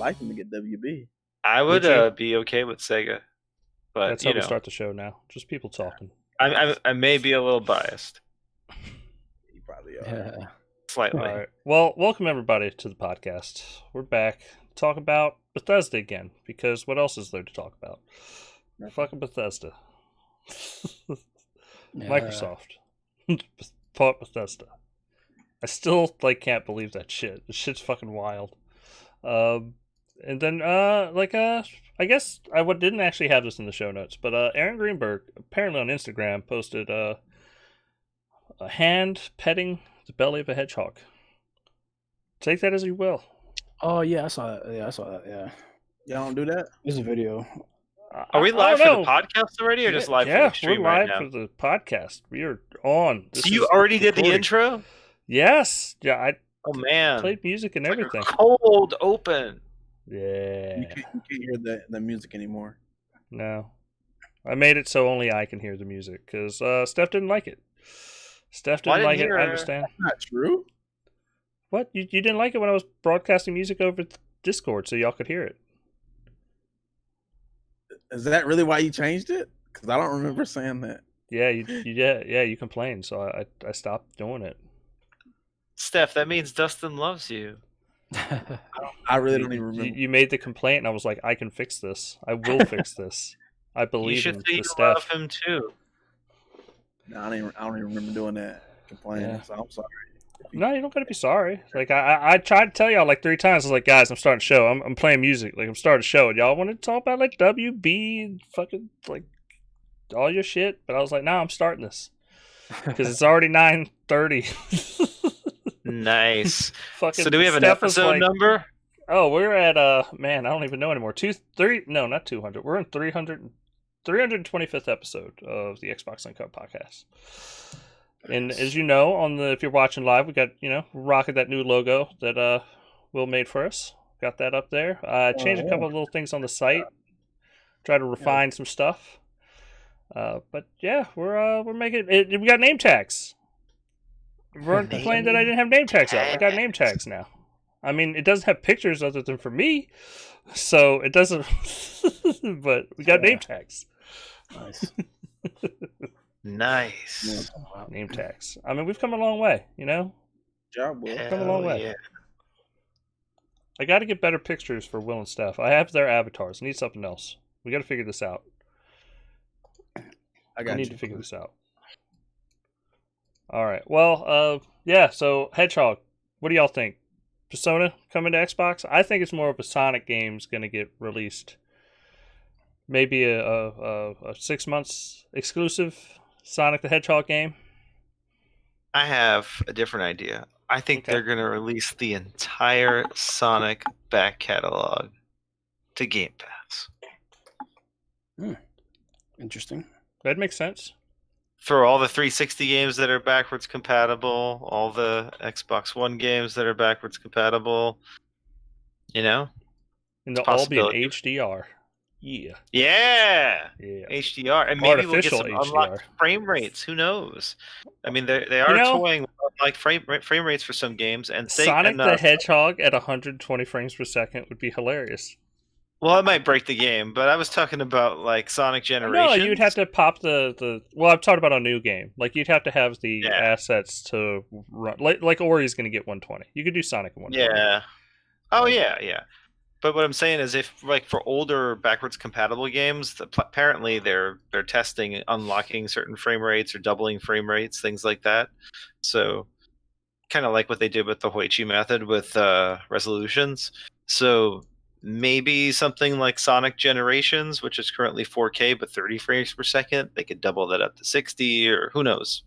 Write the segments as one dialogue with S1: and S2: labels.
S1: like them to get WB.
S2: I would
S3: Would you?
S2: be okay with Sega, but
S3: That's how we start the show now. Just people talking.
S2: I may be a little biased,
S1: You probably are.
S4: Yeah.
S2: slightly.
S3: All right. Well, welcome everybody to the podcast. We're back to talk about Bethesda again, because what else is there to talk about? Fucking Bethesda.
S4: Yeah.
S3: Microsoft. Bought Bethesda. I still can't believe that shit. This shit's fucking wild. And then I guess I didn't actually have this in the show notes, but Aaron Greenberg apparently on Instagram posted a hand petting the belly of a hedgehog. Take that as you will.
S4: Oh yeah, I saw that. Yeah, I saw that. Yeah,
S1: Y'all don't do that?
S4: there's a video.
S2: Are we
S3: I
S2: live for
S3: don't
S2: the
S3: know.
S2: podcast already, or just live for
S3: Yeah,
S2: the stream
S3: we're live
S2: right now?
S3: for the podcast. We are on.
S2: So you already did the
S3: recording.
S2: intro?
S3: Yes. Yeah, I
S2: Oh man,
S3: played music and
S2: It's like a
S3: everything.
S2: cold open.
S3: Yeah.
S1: You can't hear the music anymore.
S3: No. I made it so only I can hear the music, because Steph didn't like it. Steph
S2: Well, I
S3: didn't like
S2: didn't
S3: it,
S2: hear
S3: I
S2: her.
S3: understand.
S1: Not true.
S3: What? You didn't like it when I was broadcasting music over Discord so y'all could hear it?
S1: Is that really why you changed it? Because I don't remember saying that.
S3: Yeah, you complained, so I stopped doing it.
S2: Steph, that means Dustin loves you.
S1: I really don't even remember.
S3: You made the complaint, and I was like, I can fix this. I will fix this. I
S2: You
S3: believe
S2: should
S3: in
S2: say
S3: the
S2: you
S3: Steph.
S2: love him too.
S1: No, I don't even remember doing that. Complaining.
S3: Yeah.
S1: So I'm sorry.
S3: No, you don't gotta be sorry. Like I tried to tell y'all like 3 times. I was like, guys, I'm starting a show. I'm playing music. Like I'm starting a show. And y'all want to talk about like WB and fucking like all your shit, but I was like, nah, I'm starting this because it's already 9:30.
S2: Nice.
S3: Fucking
S2: So do we have an
S3: Steph was
S2: episode
S3: like,
S2: number?
S3: Oh, we're at man, I don't even know anymore. No, not 200. We're in 325th episode of the Xbox Uncut podcast. And as you know, if you're watching live, we got rocking that new logo that Will made for us. Got that up there. Changed a couple of little things on the site. Try to refine some stuff. But yeah, we're making it. We got name tags. Vern complained that I didn't have name tags up. I got name tags now. I mean, it doesn't have pictures other than for me, so it doesn't. But we got name tags.
S4: Nice.
S2: Nice.
S4: Wow.
S3: Name tags. I mean, we've come a long way.
S1: Job, Will.
S3: Come a long
S2: Hell
S3: way.
S2: yeah.
S3: I got to get better pictures for Will and Steph. I have their avatars. I need something else. We got to figure this out.
S1: I
S3: need to figure this out. All right. Well, yeah. So Hedgehog, what do y'all think? Persona coming to Xbox? I think it's more of a Sonic game's going to get released. Maybe a 6 months exclusive Sonic the Hedgehog game.
S2: I have a different idea. I think
S3: Okay.
S2: they're going to release the entire Sonic back catalog to Game Pass.
S4: Interesting.
S3: That makes sense.
S2: For all the 360 games that are backwards compatible, all the Xbox One games that are backwards compatible,
S3: And they'll
S2: It's a
S3: all be in
S2: possibility.
S3: HDR. Yeah.
S2: Yeah.
S3: Yeah.
S2: HDR, and maybe we'll get
S3: Artificial
S2: some
S3: HDR.
S2: unlocked frame rates. Who knows? I mean, they are toying with unlocked frame rates for some games, and
S3: Sonic the Hedgehog at 120 frames per second would be hilarious.
S2: Well, it might break the game, but I was talking about like Sonic Generations.
S3: No, you'd have to pop the. Well, I'm talking about a new game. Like you'd have to have the assets to run. Like Ori's going to get 120. You could do Sonic at 120.
S2: Yeah. Oh yeah. But what I'm saying is, if like for older backwards compatible games, apparently they're testing unlocking certain frame rates or doubling frame rates, things like that. So, kind of like what they did with the Hoichi method with resolutions. So maybe something like Sonic Generations, which is currently 4K but 30 frames per second, they could double that up to 60, or who knows?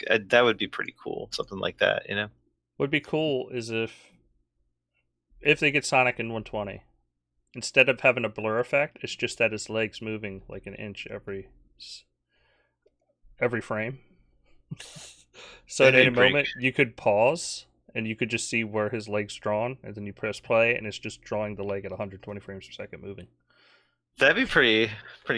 S2: That would be pretty cool, something like that,
S3: What'd be cool is if they get Sonic in 120, instead of having a blur effect, it's just that his legs moving like an inch every frame. So at any moment you could pause and you could just see where his leg's drawn, and then you press play and it's just drawing the leg at 120 frames per second moving.
S2: That'd be pretty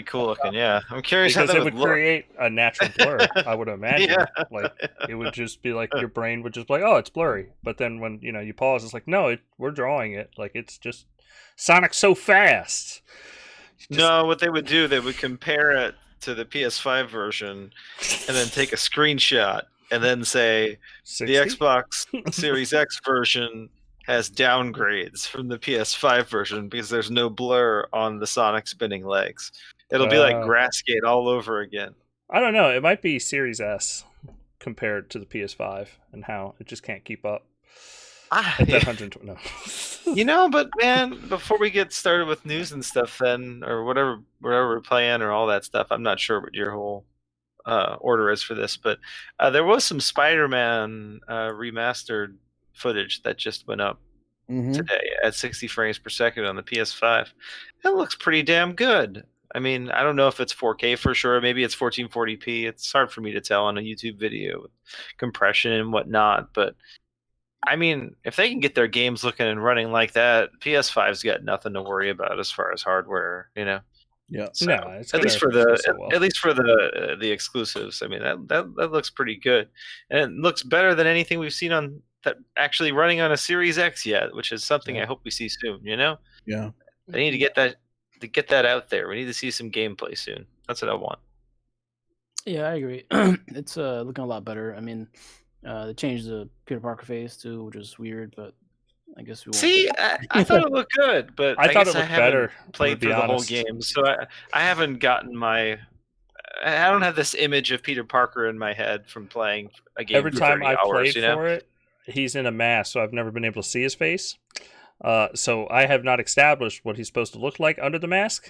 S2: cool looking. Yeah, I'm curious how
S3: Because
S2: that
S3: it
S2: would
S3: would
S2: look.
S3: create a natural blur, I would imagine.
S2: Yeah.
S3: Like it would just be like your brain would just be like, oh, it's blurry. But then when you pause, it's like, no, we're drawing it. Like it's just Sonic's so fast. Just
S2: No, what they would do, they would compare it to the PS5 version, and then take a screenshot, and then say the
S3: 60?
S2: Xbox Series X version has downgrades from the PS5 version because there's no blur on the Sonic spinning legs. It'll be like Grassgate all over again.
S3: I don't know. It might be Series S compared to the PS5 and how it just can't keep up. At that 120. No.
S2: But man, before we get started with news and stuff, then or whatever we're playing or all that stuff, I'm not sure what your whole order is for this, but there was some Spider-Man remastered footage that just went up today at 60 frames per second on the PS5. It looks pretty damn good. I mean, I don't know if it's 4K for sure. Maybe it's 1440p. It's hard for me to tell on a YouTube video with compression and whatnot, but I mean, if they can get their games looking and running like that, PS5's got nothing to worry about as far as hardware,
S1: Yeah.
S2: So,
S3: no, it's
S2: at least for the exclusives. I mean, that looks pretty good, and it looks better than anything we've seen on that actually running on a Series X yet, which is something I hope we see soon.
S1: Yeah.
S2: They need to get that out there. We need to see some gameplay soon. That's what I want.
S4: Yeah, I agree. It's looking a lot better. I mean, they changed the Peter Parker face too, which is weird, but I guess we won't.
S2: See, I thought it looked good, but
S3: I thought
S2: guess
S3: it looked
S2: I haven't
S3: better.
S2: played through the whole game, so I haven't gotten I don't have this image of Peter Parker in my head from playing a game.
S3: Every
S2: for
S3: time
S2: 30
S3: I
S2: hours,
S3: played for it, he's in a mask, so I've never been able to see his face. So I have not established what he's supposed to look like under the mask.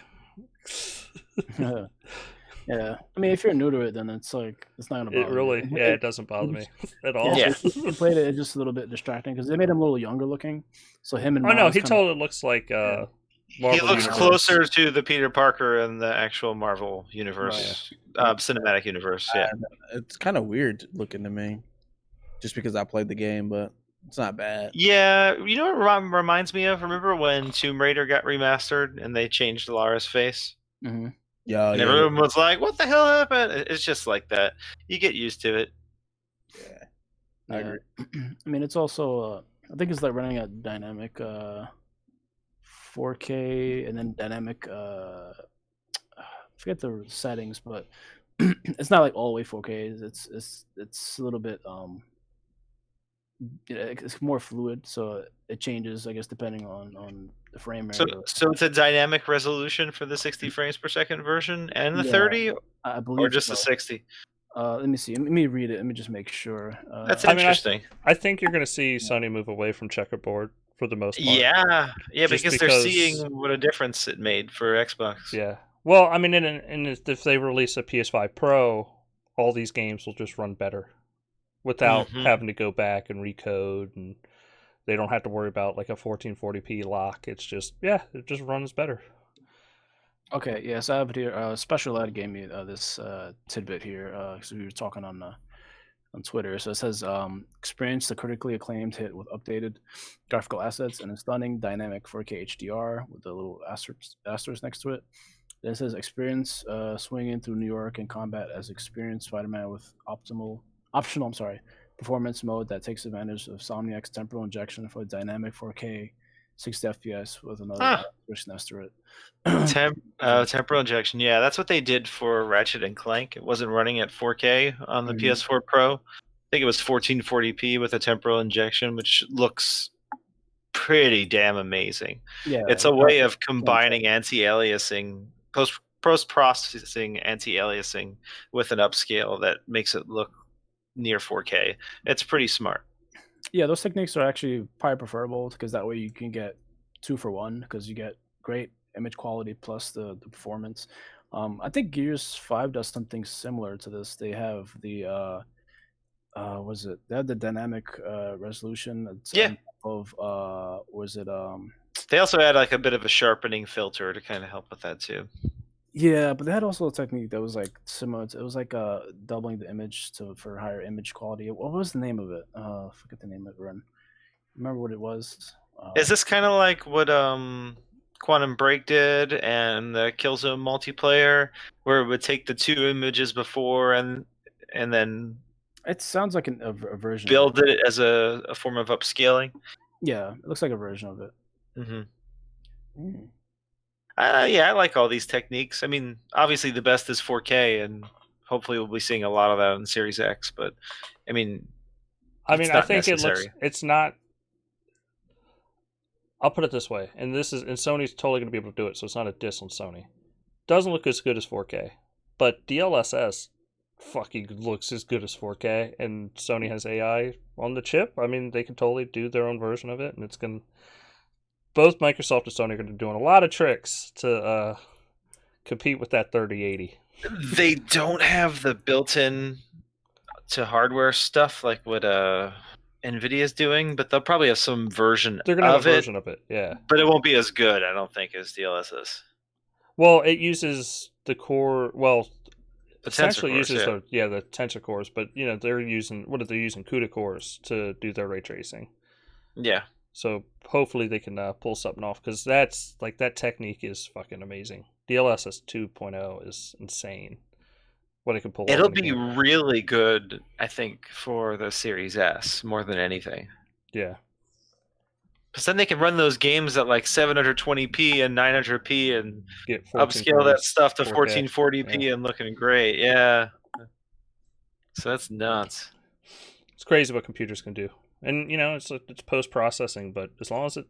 S4: Yeah, I mean, if you're new to it, then it's like it's not gonna bother
S3: It really,
S4: you.
S3: it doesn't bother me at all.
S2: Yeah.
S4: If you played it, it's just a little bit distracting because they made him a little younger looking. So him and
S3: Oh no,
S4: Miles
S3: he
S4: kinda-
S3: totally looks like
S4: Yeah.
S3: Marvel
S2: he looks
S3: Universe.
S2: closer to the Peter Parker in the actual Marvel universe, cinematic universe. Yeah,
S1: It's kind of weird looking to me, just because I played the game, but it's not bad.
S2: yeah. You know what it reminds me of? Remember when Tomb Raider got remastered and they changed Lara's face?
S4: Mhm.
S1: Yeah,
S2: And everyone was like, "What the hell happened?" It's just like that. You get used to it.
S1: Yeah.
S4: Yeah.
S1: I agree.
S4: I mean, it's also I think it's like running at dynamic 4K and then dynamic I forget the settings, but it's not like all the way 4K. It's a little bit it's more fluid, so it changes, I guess, depending on the frame rate.
S2: So it's a dynamic resolution for the 60 frames per second version and the
S4: Yeah,
S2: 30,
S4: I believe,
S2: or just the
S4: so.
S2: 60.
S4: Let me see. Let me read it. Let me just make sure.
S2: That's
S3: I mean,
S2: interesting.
S3: I think you're going to see Sony move away from checkerboard for the most part.
S2: Yeah,
S3: Just
S2: because they're seeing what a difference it made for Xbox.
S3: Yeah. Well, I mean, and if they release a PS5 Pro, all these games will just run better without having to go back and recode, and they don't have to worry about like a 1440p lock. It's just it just runs better.
S4: Okay, yeah, so I have it here. Special Ed gave me this tidbit here because we were talking on Twitter. So it says, experience the critically acclaimed hit with updated graphical assets and a stunning dynamic 4K HDR with a little asterisk next to it. Then it says, experience swinging through New York in combat as experienced Spider-Man with optional performance mode that takes advantage of Somniac's temporal injection for dynamic 4K 60 FPS with another asterisk next to it.
S2: Temporal injection. Yeah, that's what they did for Ratchet and Clank. It wasn't running at 4K on the PS4 Pro. I think it was 1440p with a temporal injection, which looks pretty damn amazing.
S4: Yeah,
S2: it's a way of combining anti-aliasing, post-processing anti-aliasing with an upscale that makes it look near 4K. It's pretty smart.
S4: Yeah, those techniques are actually probably preferable because that way you can get 2 for 1 because you get great image quality plus the performance. I think Gears 5 does something similar to this. They have the they have the dynamic resolution of
S2: they also had like a bit of a sharpening filter to kind of help with that too.
S4: Yeah, but they had also a technique that was like similar to, it was like doubling the image for higher image quality. What was the name of it? I forget the name of it. Remember what it was?
S2: Is this kind of like what Quantum Break did and the Killzone multiplayer, where it would take the 2 images before and then
S4: It sounds like a version.
S2: build
S4: of
S2: it as a form of upscaling.
S4: Yeah, it looks like a version of it.
S2: Mm-hmm. Yeah, I like all these techniques. I mean, obviously the best is 4K, and hopefully we'll be seeing a lot of that in Series X. But I mean,
S3: I
S2: not
S3: think
S2: necessary.
S3: it's not. I'll put it this way, and Sony's totally going to be able to do it, so it's not a diss on Sony. Doesn't look as good as 4K, but DLSS fucking looks as good as 4K, and Sony has AI on the chip. I mean, they can totally do their own version of it, and it's going to... Both Microsoft and Sony are going to be doing a lot of tricks to compete with that 3080.
S2: They don't have the built-in to hardware stuff like what NVIDIA's doing, but they'll probably have some version
S3: They're going to have a
S2: of
S3: version of it, yeah.
S2: But it won't be as good, I don't think, as DLSS.
S3: Well, it uses the core... Well,
S2: the
S3: essentially
S2: cores,
S3: uses
S2: yeah.
S3: the tensor cores, but they're using... What are they using? CUDA cores to do their ray tracing.
S2: Yeah.
S3: So hopefully they can pull something off, because that's like that technique is fucking amazing. DLSS 2.0 is insane. What it can pull.
S2: It'll be really good, I think, for the Series S more than anything.
S3: Yeah.
S2: Because then they can run those games at like 720p and 900p and
S3: get
S2: upscale that stuff to
S3: 4K.
S2: 1440p and looking great. Yeah. So that's nuts.
S3: It's crazy what computers can do. And, it's post-processing, but as long as it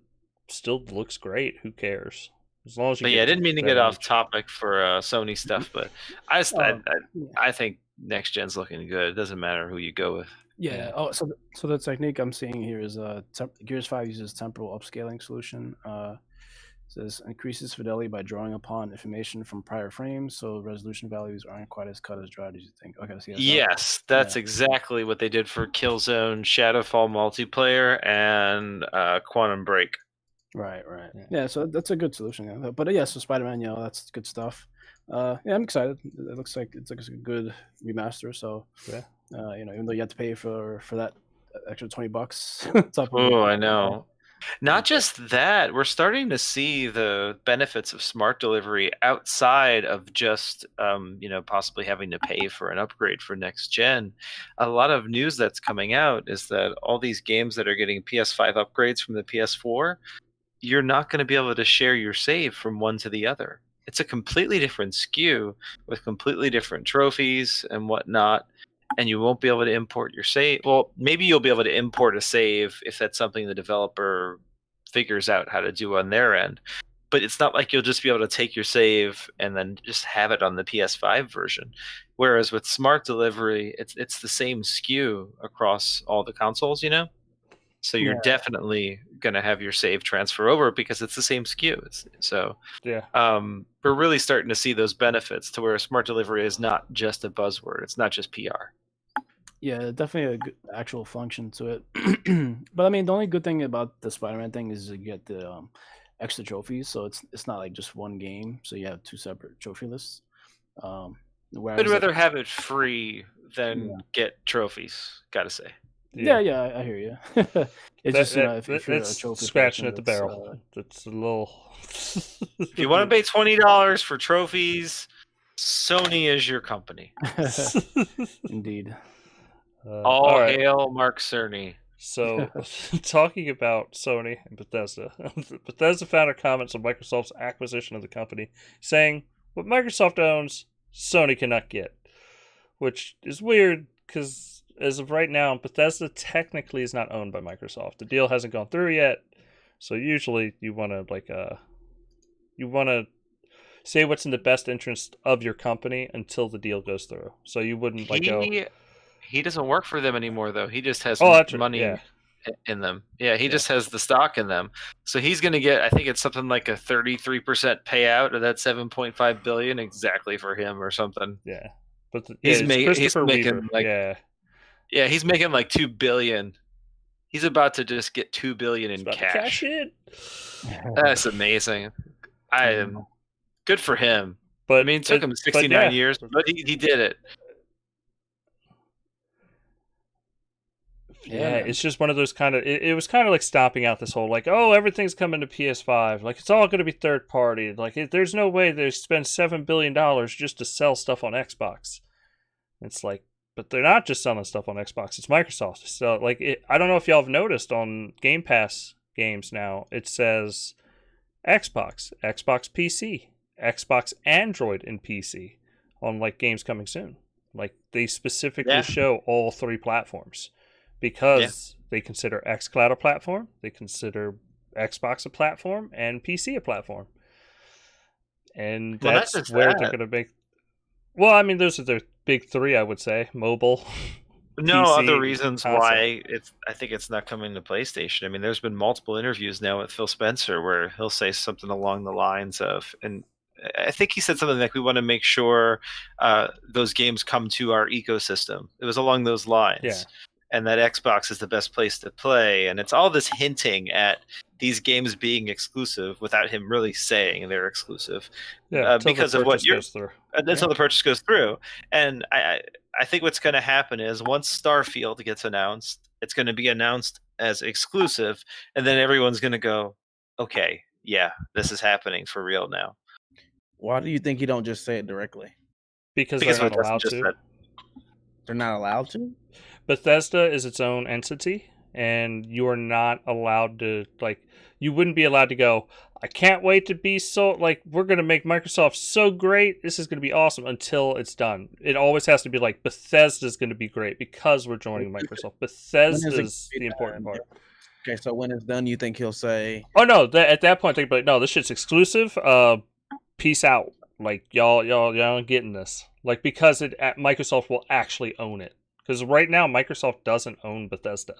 S3: still looks great, who cares? As long as you.
S2: But yeah, I didn't mean to get off topic for Sony stuff, but I think next gen's looking good. It doesn't matter who you go with.
S4: Yeah. Oh, so the technique I'm seeing here is Gears 5 uses temporal upscaling solution. Says increases fidelity by drawing upon information from prior frames, so resolution values aren't quite as cut as dried as you think. Okay, so
S2: yes, that's exactly what they did for Killzone, Shadowfall multiplayer, and Quantum Break.
S4: Right. Yeah, so that's a good solution. Yeah. But yeah, so Spider-Man, that's good stuff. Yeah, I'm excited. It looks like it's a good remaster. So
S3: yeah,
S4: even though you have to pay for that extra $20.
S2: Oh, I know. Not just that, we're starting to see the benefits of smart delivery outside of just, possibly having to pay for an upgrade for next gen. A lot of news that's coming out is that all these games that are getting PS5 upgrades from the PS4, you're not going to be able to share your save from one to the other. It's a completely different SKU with completely different trophies and whatnot. And you won't be able to import your save. Well, maybe you'll be able to import a save if that's something the developer figures out how to do on their end. But it's not like you'll just be able to take your save and then just have it on the PS5 version. Whereas with smart delivery, it's the same SKU across all the consoles, So you're definitely going to have your save transfer over because it's the same SKU. We're really starting to see those benefits to where smart delivery is not just a buzzword. It's not just PR.
S4: Yeah, definitely a good actual function to it. But I mean, the only good thing about the Spider-Man thing is you get the extra trophies. So it's not like just one game. So you have 2 separate trophy lists.
S2: I'd rather have it free than get trophies, gotta say.
S4: Yeah, I hear you. It's if you're a trophy
S3: scratching at the barrel. It's a little.
S2: If you want to pay $20 for trophies, Sony is your company.
S4: Indeed.
S2: All hail Mark Cerny.
S3: So, talking about Sony and Bethesda, Bethesda founder comments on Microsoft's acquisition of the company, saying, "What Microsoft owns, Sony cannot get," which is weird because as of right now, Bethesda technically is not owned by Microsoft. The deal hasn't gone through yet, so usually you want to say what's in the best interest of your company until the deal goes through. So you wouldn't
S2: He doesn't work for them anymore, though. He just has money in them. Yeah, he just has the stock in them. So he's going to get, I think it's something like a 33% payout of that $7.5 billion exactly for him or something.
S3: Yeah, but
S2: he's making he's making like $2 billion. He's about to just get $2 billion in cash. That's amazing. I am good for him. But I mean, it took him 69 years, but he did it.
S3: Yeah,
S4: man.
S3: it's just one of those kind of. It was kind of like stopping out this whole like, oh, everything's coming to PS5. Like it's all going to be third party. Like there's no way they spend $7 billion just to sell stuff on Xbox. It's like, but they're not just selling stuff on Xbox. It's Microsoft. So like, I don't know if y'all have noticed on Game Pass games now, it says Xbox, Xbox PC, Xbox Android, and PC on like games coming soon. Like they specifically show all three platforms because they consider xCloud a platform, they consider Xbox a platform, and PC a platform. And that's where they're going to make. Well, I mean, those are their big three, I would say: mobile.
S2: No
S3: PC,
S2: other reasons
S3: console.
S2: why I think it's not coming to PlayStation. I mean, there's been multiple interviews now with Phil Spencer where he'll say something along the lines of, and I think he said something like, "We want to make sure those games come to our ecosystem." It was along those lines.
S3: Yeah.
S2: And that Xbox is the best place to play, and it's all this hinting at these games being exclusive without him really saying they're exclusive.
S3: Yeah,
S2: because of what
S3: goes through.
S2: Until the purchase goes through. And I think what's going to happen is once Starfield gets announced, it's going to be announced as exclusive, and then everyone's going to go, okay, yeah, this is happening for real now.
S1: Why do you think you don't just say it directly?
S3: Because they're not allowed to.
S1: They're not allowed to?
S3: Bethesda is its own entity, and you are not allowed to, like, you wouldn't be allowed to go, I can't wait to be so, like, we're going to make Microsoft so great, this is going to be awesome, until it's done. It always has to be like, Bethesda's going to be great because we're joining Microsoft. Bethesda's the important part.
S1: Okay, so when it's done, you think he'll say...
S3: Oh, no, at that point, they'd be like, no, this shit's exclusive, peace out. Like, y'all getting this. Like, because Microsoft will actually own it. Because right now, Microsoft doesn't own Bethesda.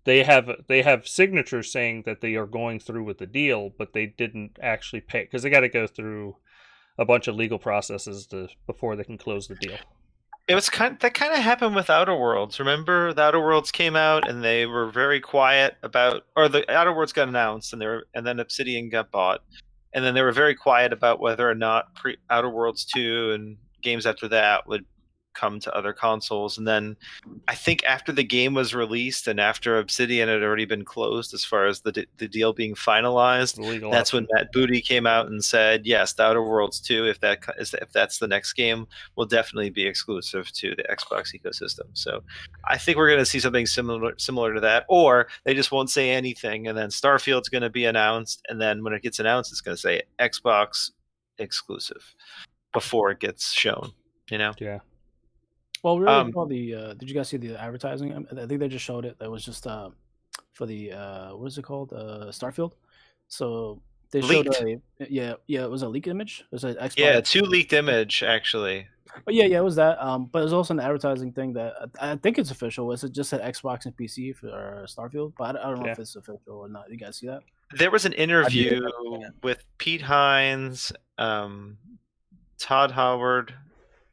S3: They have signatures saying that they are going through with the deal, but they didn't actually pay because they got to go through a bunch of legal processes before they can close the deal.
S2: It was that kind of happened with Outer Worlds. Remember, the Outer Worlds came out and they were very quiet about, or the Outer Worlds got announced and then Obsidian got bought, and then they were very quiet about whether or not Outer Worlds 2 and games after that would come to other consoles. And then I think after the game was released and after Obsidian had already been closed as far as the deal being finalized, that's when Matt Booty came out and said, yes, the Outer Worlds 2, if that's the next game, will definitely be exclusive to the Xbox ecosystem. So I think we're going to see something similar to that, or they just won't say anything, and then Starfield's going to be announced, and then when it gets announced, it's going to say Xbox exclusive before it gets shown,
S3: Yeah.
S4: Well, really, did you guys see the advertising? I think they just showed it. That was just for the what is it called? Starfield. So they showed it was a leaked image. It was an Xbox.
S2: Yeah, 2 leaked image actually.
S4: Oh, yeah, it was that. But it was also an advertising thing that I think it's official. Was it just at Xbox and PC for Starfield? But I don't know if it's official or not. You guys see that?
S2: There was an interview with Pete Hines, Todd Howard,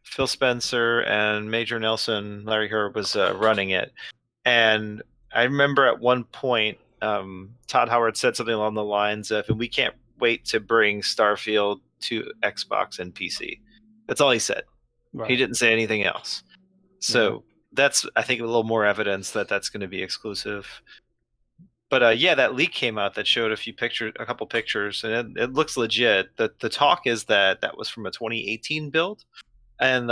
S2: Phil Spencer, and Major Nelson. Larry Herb was running it, and I remember at one point Todd Howard said something along the lines of, "We can't wait to bring Starfield to Xbox and PC." That's all he said. Right. He didn't say anything else. So that's, I think, a little more evidence that that's going to be exclusive. But that leak came out that showed a couple pictures, and it looks legit. The talk is that was from a 2018 build. And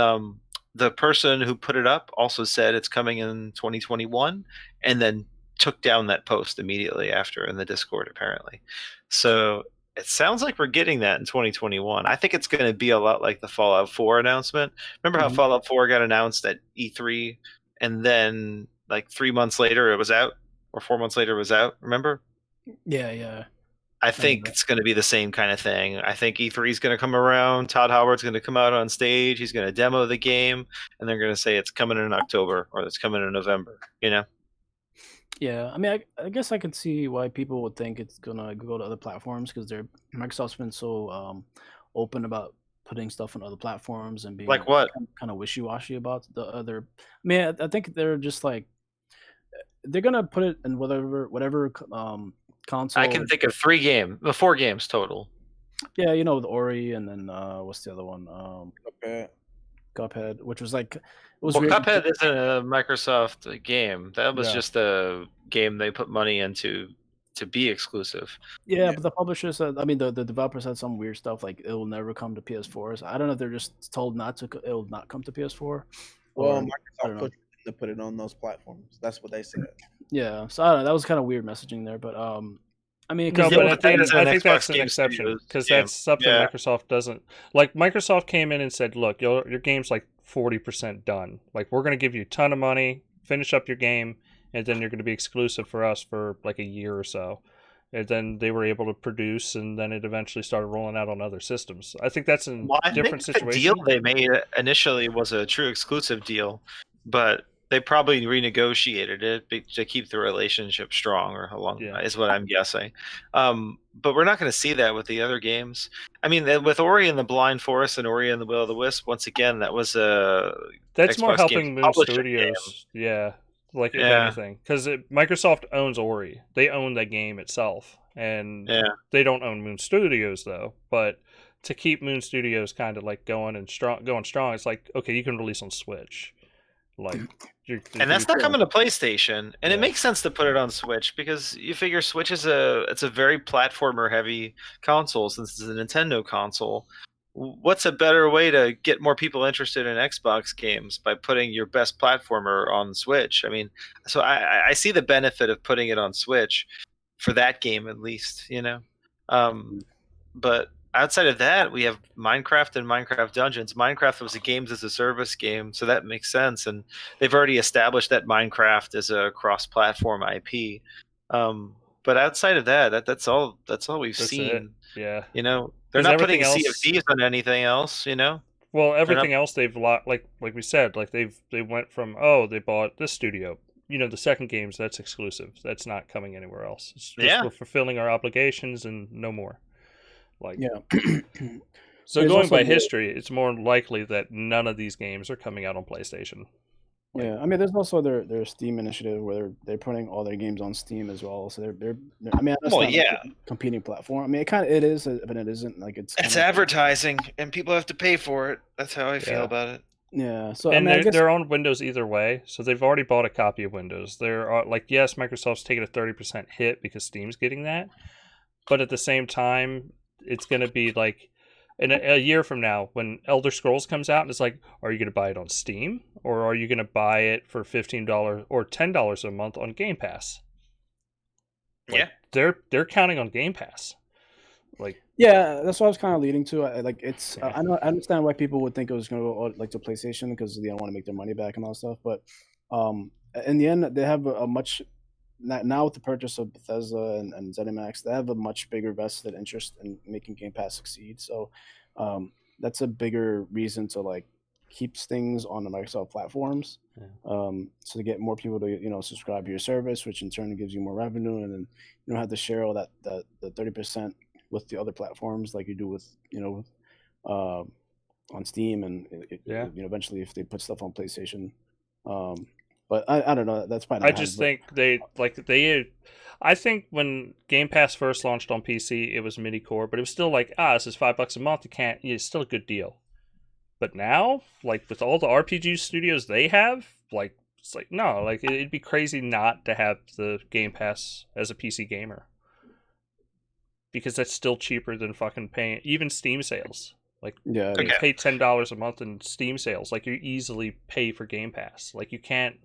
S2: the person who put it up also said it's coming in 2021, and then took down that post immediately after in the Discord, apparently. So it sounds like we're getting that in 2021. I think it's going to be a lot like the Fallout 4 announcement. Remember how Fallout 4 got announced at E3, and then like 3 months later it was out, or 4 months later it was out? Remember?
S4: Yeah.
S2: I think it's going to be the same kind of thing. I think E3 is going to come around. Todd Howard's going to come out on stage. He's going to demo the game, and they're going to say it's coming in October or it's coming in November.
S4: Yeah, I mean, I guess I could see why people would think it's going to go to other platforms because Microsoft's been so open about putting stuff on other platforms and being
S2: like what
S4: kind of wishy-washy about the other. I mean, I think they're just like they're going to put it in whatever console.
S2: I can think of 4 games total.
S4: Yeah, with Ori, and then what's the other one? Cuphead, which was like it was
S2: Well,
S4: weird.
S2: Cuphead isn't a Microsoft game. That was
S3: No.
S2: just a game they put money into to be exclusive.
S4: Yeah, but the publisher said, I mean, the developer said some weird stuff like it will never come to PS4s. I don't know if they're just told not to. It will not come to PS4.
S1: Well,
S4: or- I don't
S1: Microsoft
S4: know.
S1: pushed them to put it on those platforms. That's what they said.
S4: Yeah, so I don't know. That was kind of weird messaging there, but I mean,
S3: No,
S4: 'cause
S2: Yeah,
S3: but
S2: well,
S3: I think,
S2: Bethesda and
S3: I think
S2: Xbox
S3: that's an
S2: Game
S3: exception
S2: Studios,
S3: because
S2: yeah.
S3: that's something
S2: Yeah.
S3: Microsoft doesn't like. Microsoft came in and said, "Look, your game's like 40% done. Like, we're going to give you a ton of money, finish up your game, and then you're going to be exclusive for us for like a year or so." And then they were able to produce, and then it eventually started rolling out on other systems. I think that's a
S2: Well, I
S3: different
S2: think the
S3: situation.
S2: deal they made initially was a true exclusive deal, but they probably renegotiated it to keep the relationship strong, or along
S3: Yeah.
S2: is what I'm guessing. But we're not going to see that with the other games. I mean, with Ori and the Blind Forest and Ori and the Will of the Wisp, once again, that was a
S3: That's more
S2: Xbox
S3: helping
S2: Games
S3: Moon
S2: publishing
S3: Studios. Yeah. Like, if
S2: Yeah.
S3: anything. Because Microsoft owns Ori. They own that game itself. And
S2: Yeah.
S3: they don't own Moon Studios, though. But to keep Moon Studios kind of like going strong, it's like, okay, you can release on Switch. Like,
S2: And that's not coming to PlayStation, and it
S3: Yeah.
S2: makes sense to put it on Switch because you figure Switch is it's a very platformer heavy console since it's a Nintendo console. What's a better way to get more people interested in Xbox games by putting your best platformer on Switch? I mean, so I see the benefit of putting it on Switch for that game at least, you know. But outside of that, we have Minecraft and Minecraft Dungeons. Minecraft was a games as a service game, so that makes sense. And they've already established that Minecraft is a cross-platform IP. But outside of that's all we've
S3: That's
S2: seen.
S3: it. Yeah.
S2: You know, they're
S3: 'Cause
S2: not putting
S3: everything
S2: Sea of
S3: else-
S2: Thieves on anything else. You know,
S3: Well, everything else they've like we said, like they went from they bought this studio. You know, the second games that's exclusive. That's not coming anywhere else. It's just
S2: Yeah.
S3: we're fulfilling our obligations and no more. Like
S4: yeah.
S3: So
S4: There's
S3: going
S4: also
S3: by
S4: the-
S3: history, it's more likely that none of these games are coming out on PlayStation.
S4: Yeah, I mean, there's also their Steam initiative where they're putting all their games on Steam as well. So they're I mean, that's
S2: Well,
S4: not like
S2: yeah.
S4: a competing platform. I mean, it is, but it isn't. Like it's
S2: it's
S4: kinda-
S2: advertising, and people have to pay for it. That's how I feel
S3: Yeah.
S2: about it.
S4: Yeah, so
S3: And
S4: I mean, I guess,
S3: they're on Windows either way, so they've already bought a copy of Windows. There are like, yes, Microsoft's taking a 30% hit because Steam's getting that, but at the same time, it's going to be like in a year from now when Elder Scrolls comes out, and it's like, are you going to buy it on Steam or are you going to buy it for $15 or $10 a month on Game Pass? Like, they're counting on Game Pass. Like,
S4: yeah, that's what I was kind of leading to. Like it's, I understand why people would think it was going to go like to PlayStation because they don't want to make their money back and all that stuff. But in the end, they have a much now with the purchase of Bethesda and ZeniMax, they have a much bigger vested interest in making Game Pass succeed. So that's a bigger reason to like keep things on the Microsoft platforms.
S3: Yeah.
S4: So to get more people to subscribe to your service, which in turn gives you more revenue, and then you don't have to share all that the 30% with the other platforms like you do with on Steam and eventually if they put stuff on PlayStation. But I don't know. That's probably.
S3: I just think I think when Game Pass first launched on PC, it was midi-core, but it was still like, this is $5 a month. It's still a good deal. But now, like with all the RPG studios they have, like it's like no, like it'd be crazy not to have the Game Pass as a PC gamer. Because that's still cheaper than fucking paying even Steam sales. Like
S4: yeah,
S3: you pay $10 a month in Steam sales. Like you easily pay for Game Pass. Like you can't.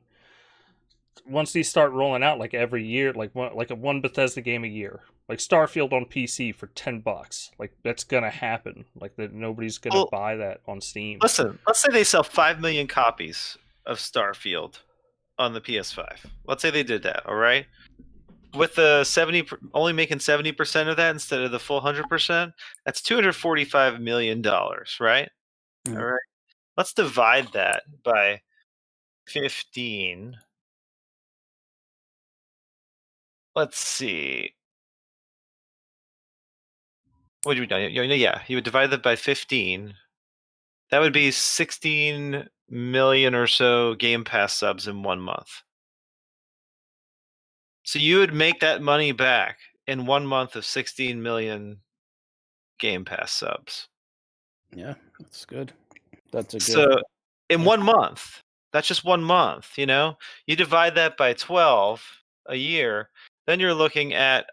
S3: Once these start rolling out like every year, like one Bethesda game a year, like Starfield on PC for $10, like that's gonna happen. Like that nobody's gonna buy that on Steam.
S2: Listen, let's say they sell 5 million copies of Starfield on the PS5. Let's say they did that. All right. With the only making 70% of that instead of the full 100%, that's $245 million, right?
S4: Yeah.
S2: All right. Let's divide that by 15. Let's see. What do we do? Yeah, you would divide that by 15. That would be 16 million or so Game Pass subs in 1 month. So you would make that money back in 1 month of 16 million Game Pass subs.
S4: Yeah, that's good. That's a good.
S2: So in 1 month. That's just 1 month, you know? You divide that by 12 a year, then you're looking at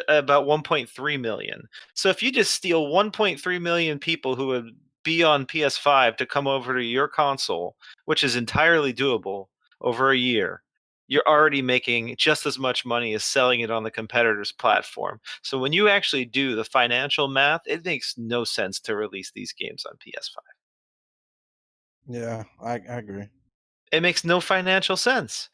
S2: about 1.3 million. So if you just steal 1.3 million people who would be on PS5 to come over to your console, which is entirely doable over a year, you're already making just as much money as selling it on the competitor's platform. So when you actually do the financial math, it makes no sense to release these games on PS5.
S1: Yeah, I agree.
S2: It makes no financial sense.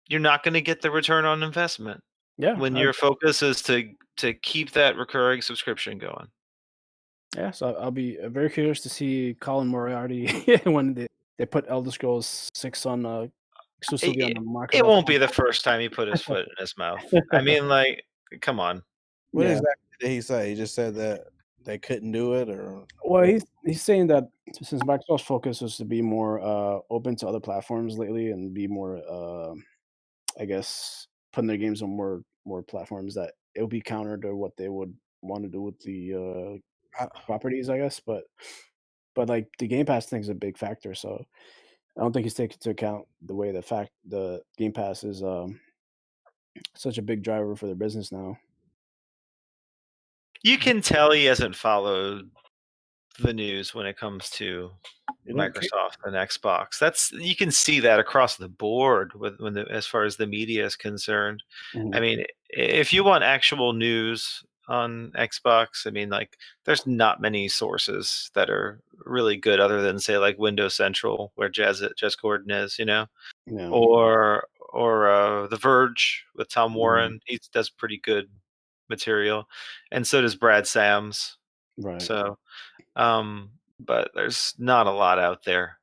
S2: You're not going to get the return on investment
S4: Yeah,
S2: when your focus is to keep that recurring subscription going.
S4: yeah. So I'll be very curious to see Colin Moriarty when they put Elder Scrolls 6 on exclusively on the Microsoft.
S2: It won't be the first time he put his foot in his mouth. I mean, like, come on.
S1: What
S4: Yeah.
S1: exactly did he say? He just said that they couldn't do it, or
S4: Well, he's saying that since Microsoft's focus was to be more open to other platforms lately and be more, I guess, putting their games on more platforms, that it would be counter to what they would want to do with the
S1: I,
S4: properties, I guess. But like the Game Pass thing is a big factor, so I don't think he's taking into account the way the Game Pass is such a big driver for their business now.
S2: You can tell he hasn't followed the news when it comes to
S1: you don't care.
S2: Microsoft and Xbox. That's, you can see that across the board as far as the media is concerned.
S4: Mhm.
S2: I mean, if you want actual news on Xbox, I mean, like, there's not many sources that are really good other than, say, like Windows Central, where Jez Gordon is, you know,
S4: Yeah.
S2: or The Verge with Tom Warren. He does pretty good material, and so does Brad Sams.
S4: Right.
S2: So, but there's not a lot out there.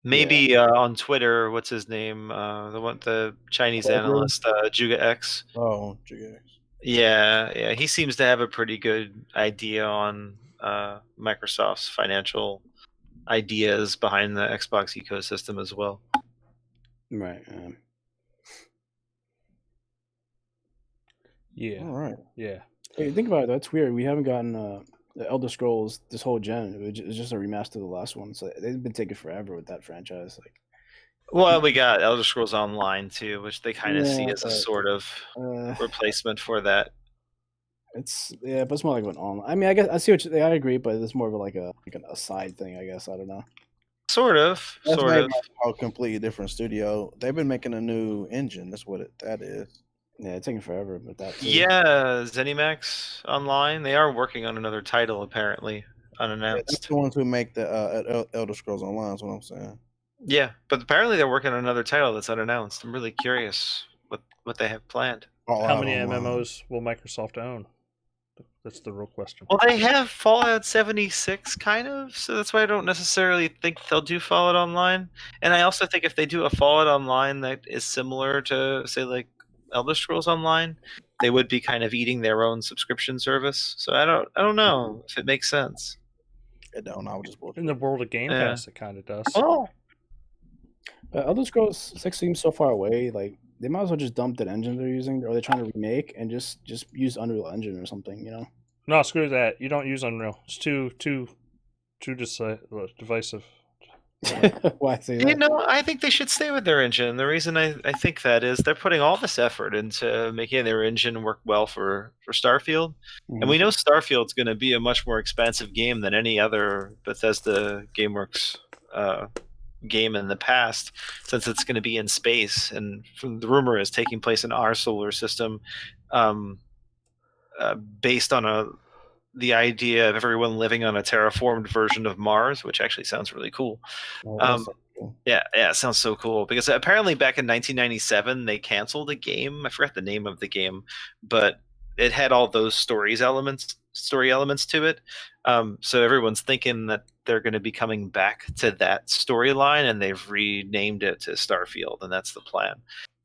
S2: Maybe on Twitter, what's his name? The Chinese
S4: Clover?
S2: analyst, Juga X.
S1: Oh, geez.
S2: Yeah, he seems to have a pretty good idea on Microsoft's financial ideas behind the Xbox ecosystem as well.
S4: Right.
S3: Yeah.
S1: All right.
S3: Yeah.
S4: Hey, think about it. That's weird. We haven't gotten the Elder Scrolls this whole gen. It's just a remaster of the last one. So they've been taking forever with that franchise. Like,
S2: Well, we got Elder Scrolls Online too, which they kind of see
S4: Yeah,
S2: as a
S4: but,
S2: sort of replacement for that.
S4: but it's more like an online. I mean, I guess I see I agree, but it's more of like an aside thing. I guess I don't know.
S2: Sort of.
S1: That's maybe a completely different studio. They've been making a new engine. That's what that is.
S4: Yeah, it's taking forever, but that too.
S2: Yeah, ZeniMax Online. They are working on another title apparently, unannounced.
S1: That's the ones who make the Elder Scrolls Online. Is what I'm saying.
S2: Yeah, but apparently they're working on another title that's unannounced. I'm really curious what they have planned.
S3: How many MMOs will Microsoft own? That's the real question.
S2: Well, they have Fallout 76, kind of, so that's why I don't necessarily think they'll do Fallout Online. And I also think if they do a Fallout Online that is similar to, say, like Elder Scrolls Online, they would be kind of eating their own subscription service. So I don't know if it makes sense.
S1: It don't. I was just bullshit.
S3: In the world of Gamepass, it kind of does.
S2: Oh,
S4: But Elder Scrolls 6 seems so far away. Like, they might as well just dump that engine they're using, or they're trying to remake, and just use Unreal Engine or something. You know?
S3: No, screw that. You don't use Unreal. It's too divisive.
S4: Why say that?
S2: you know, I think they should stay with their engine. The reason I think that is they're putting all this effort into making their engine work well for Starfield. And we know Starfield's going to be a much more expansive game than any other Bethesda GameWorks game in the past, since it's going to be in space. And from the rumor is taking place in our solar system, based on the idea of everyone living on a terraformed version of Mars, which actually sounds really cool. Yeah, it sounds so cool, because apparently back in 1997 they canceled a game. I forgot the name of the game, but it had all those story elements to it. So everyone's thinking that they're going to be coming back to that storyline, and they've renamed it to Starfield, and that's the plan.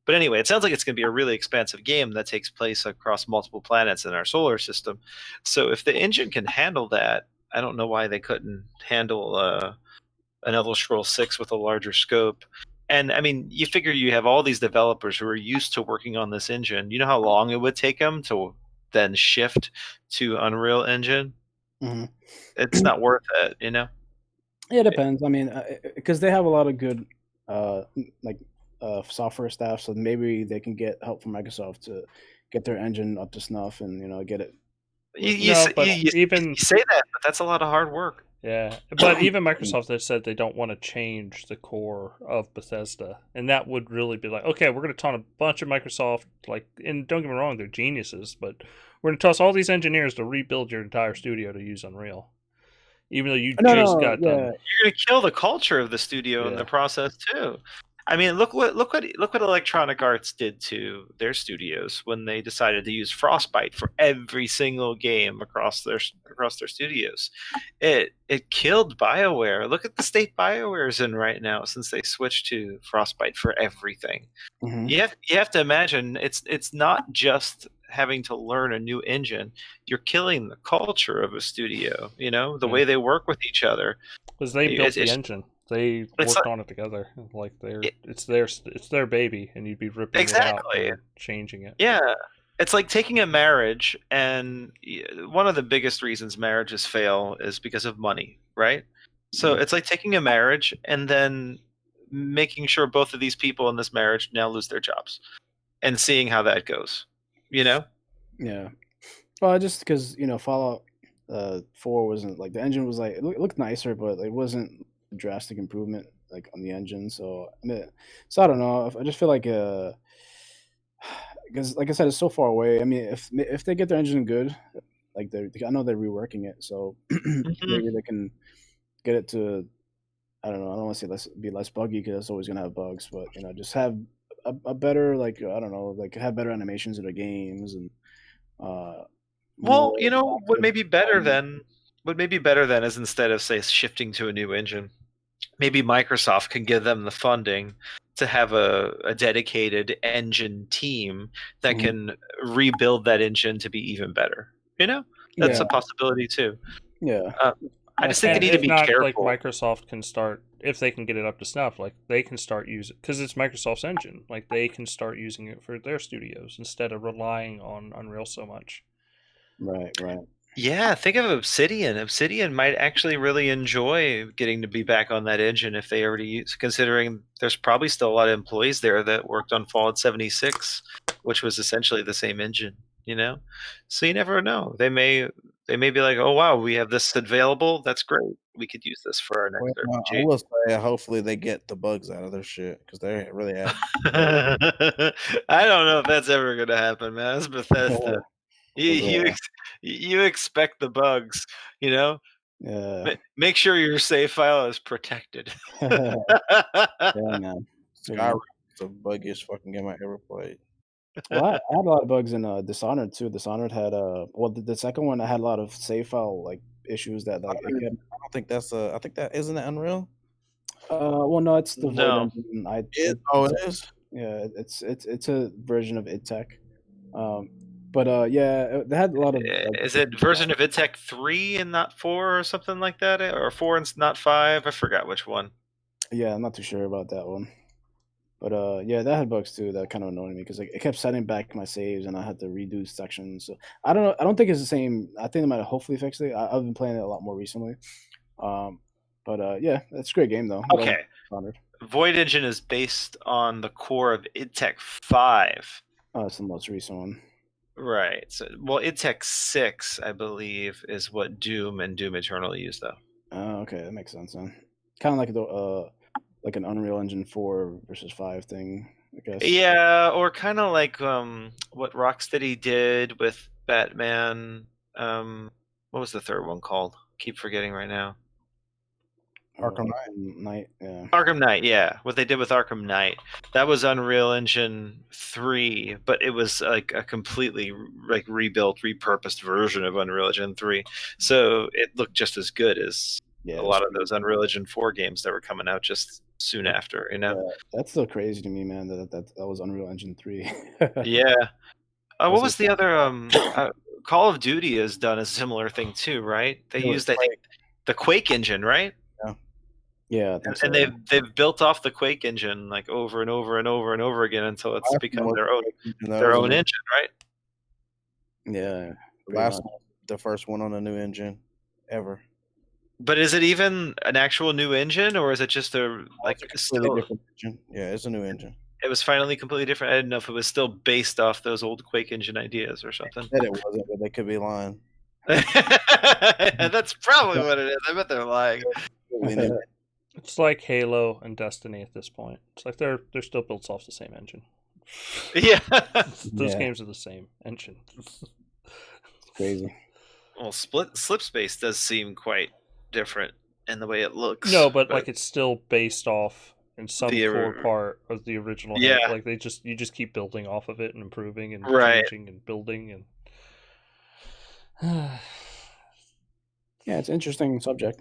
S2: But anyway, it sounds like it's going to be a really expansive game that takes place across multiple planets in our solar system. So if the engine can handle that, I don't know why they couldn't handle an Elder Scrolls 6 with a larger scope. And I mean, you figure you have all these developers who are used to working on this engine. You know how long it would take them to then shift to Unreal Engine?
S4: Mhm.
S2: It's not worth it, you know.
S4: Yeah, it depends. I mean, because they have a lot of good like software staff, so maybe they can get help from Microsoft to get their engine up to snuff and get it.
S3: No, but
S2: You
S3: even
S2: say that, but that's a lot of hard work.
S3: yeah, but even Microsoft has said they don't want to change the core of Bethesda, and that would really be like, okay, we're going to taunt a bunch of Microsoft, like, and don't get me wrong, they're geniuses, but we're going to toss all these engineers to rebuild your entire studio to use Unreal, even though you
S4: No,
S3: just
S4: no,
S3: got
S4: yeah,
S3: done.
S2: You're going to kill the culture of the studio in
S3: Yeah.
S2: the process too. I mean, look what Electronic Arts did to their studios when they decided to use Frostbite for every single game across their studios. It killed BioWare. Look at the state BioWare's in right now since they switched to Frostbite for everything.
S4: Mhm.
S2: You have to imagine it's not just having to learn a new engine. You're killing the culture of a studio. You know, the way they work with each other.
S3: Because they built the
S2: It's-
S3: engine, they
S2: it's
S3: worked
S2: like-
S3: on it together. Like
S2: It-
S3: it's their baby, and you'd be ripping it out
S2: Exactly.
S3: and changing it.
S2: Yeah. It's like taking a marriage, and one of the biggest reasons marriages fail is because of money, right? So it's like taking a marriage and then making sure both of these people in this marriage now lose their jobs and seeing how that goes, you know?
S4: Yeah. Well, just because Fallout 4 wasn't like the engine was like it looked nicer, but it wasn't a drastic improvement like on the engine. So I mean, so I don't know. I just feel like because like I said, it's so far away. I mean, if they get their engine good, like I know they're reworking it, so maybe they can get it to. I don't know. I don't want to say be less buggy because it's always gonna have bugs, but just have a better like I don't know, like have better animations in the games and
S2: Well,
S4: more
S2: you know, what may be better
S4: active.
S2: then is instead of, say, shifting to a new engine, maybe Microsoft can give them the funding to have a dedicated engine team that
S4: Mhm.
S2: can rebuild that engine to be even better. You know, that's
S4: Yeah,
S2: a possibility too.
S4: yeah.
S2: I just think they
S3: And
S2: need to
S3: if
S2: be
S3: not, like
S2: careful.
S3: Microsoft can start, if they can get it up to snuff, like they can start using, because it's Microsoft's engine, like they can start using it for their studios instead of relying on Unreal so much.
S4: Right, right.
S2: Yeah, think of Obsidian. Obsidian might actually really enjoy getting to be back on that engine if they already use, considering there's probably still a lot of employees there that worked on Fallout 76, which was essentially the same engine, you know? So you never know. They may be like, "Oh wow, we have this available. That's great. We could use this for our
S1: Well,
S2: next
S1: I
S2: RPG."
S1: will say, hopefully they get the bugs out of their shit because they really have.
S2: I don't know if that's ever going to happen, man. That's Bethesda. You
S4: Yeah.
S2: you expect the bugs, you know?
S4: Yeah,
S2: Make sure your save file is protected.
S4: yeah, man.
S1: Skyrim is the buggiest fucking game I ever played.
S4: Well, I had a lot of bugs in Dishonored too. Dishonored had well, the second one I had a lot of save file like issues that like it kept.
S1: I don't think that's I think that isn't it Unreal.
S4: Well, no, it's the Void
S2: No.
S4: Engine.
S1: It is.
S4: Yeah, it's a version of idTech. But yeah, they had a lot of like.
S2: Is it version of IdTech 3 and not 4 or something like that? Or 4 and not 5? I forgot which one.
S4: Yeah, I'm not too sure about that one. But yeah, that had bugs too that kind of annoyed me because like it kept setting back my saves and I had to redo sections. So I don't know. I don't think it's the same. I think they might have hopefully fixed it. I've been playing it a lot more recently. But yeah, it's a great game though.
S2: Okay. Void Engine is based on the core of IdTech 5.
S4: Oh, it's the most recent one.
S2: Right. So, well, IdTech 6, I believe, is what Doom and Doom Eternal use, though.
S4: Oh, okay, that makes sense then. Kind of like the like an Unreal Engine 4 versus 5 thing, I guess.
S2: Yeah, or kind of like what Rocksteady did with Batman. What was the third one called? Keep forgetting right now.
S1: Arkham
S4: Knight, yeah.
S2: Arkham Knight, yeah. What they did with Arkham Knight, that was Unreal Engine 3, but it was like a completely like rebuilt, repurposed version of Unreal Engine 3. So it looked just as good as a lot of those Unreal Engine 4 games that were coming out just soon after, you know?
S4: Yeah, that's still crazy to me, man, that was Unreal Engine 3.
S2: Yeah. What was the other Call of Duty has done a similar thing too, right? They used, I think, the Quake engine, right?
S4: Yeah,
S2: and they've built off the Quake engine like over and over and over and over again until it's become their own engine, right?
S4: Yeah.
S1: The first one on the new engine. ever.
S2: But is it even an actual new engine, or is it just a like
S1: It's a completely
S2: still?
S1: different engine. Yeah, it's a new engine.
S2: It was finally completely different. I didn't know if it was still based off those old Quake engine ideas or something.
S1: That it wasn't, but they could be lying.
S2: That's probably what it is. I bet they're lying.
S1: Completely new.
S3: It's like Halo and Destiny at this point. It's like they're still built off the same engine.
S2: Yeah.
S3: Those
S4: Yeah.
S3: games are the same engine.
S4: It's crazy.
S2: Well, Slip Space does seem quite different in the way it looks.
S3: No, but like it's still based off in some
S2: The
S3: core part of the original.
S2: Yeah.
S3: Halo. Like you just keep building off of it and improving and
S2: Right.
S3: changing and building and.
S4: Yeah, it's an interesting subject.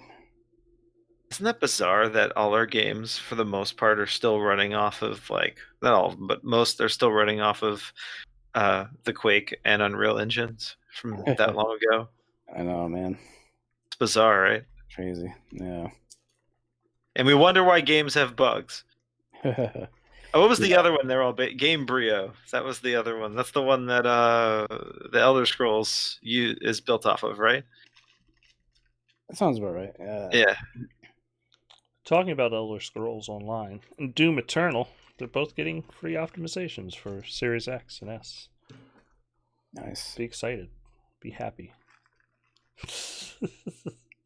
S2: Isn't that bizarre that all our games, for the most part, are still running off of like not all, but most they're still running off of the Quake and Unreal engines from that long ago.
S4: I know, man.
S2: It's bizarre, right?
S4: Crazy. Yeah.
S2: And we wonder why games have bugs. Oh, what was the
S4: Yeah.
S2: other one? They're all Game Brio. That was the other one. That's the one that the Elder Scrolls is built off of, right?
S4: That sounds about right.
S2: Yeah.
S3: Talking about Elder Scrolls Online and Doom Eternal, they're both getting free optimizations for Series X and S.
S4: Nice.
S3: Be excited. Be happy.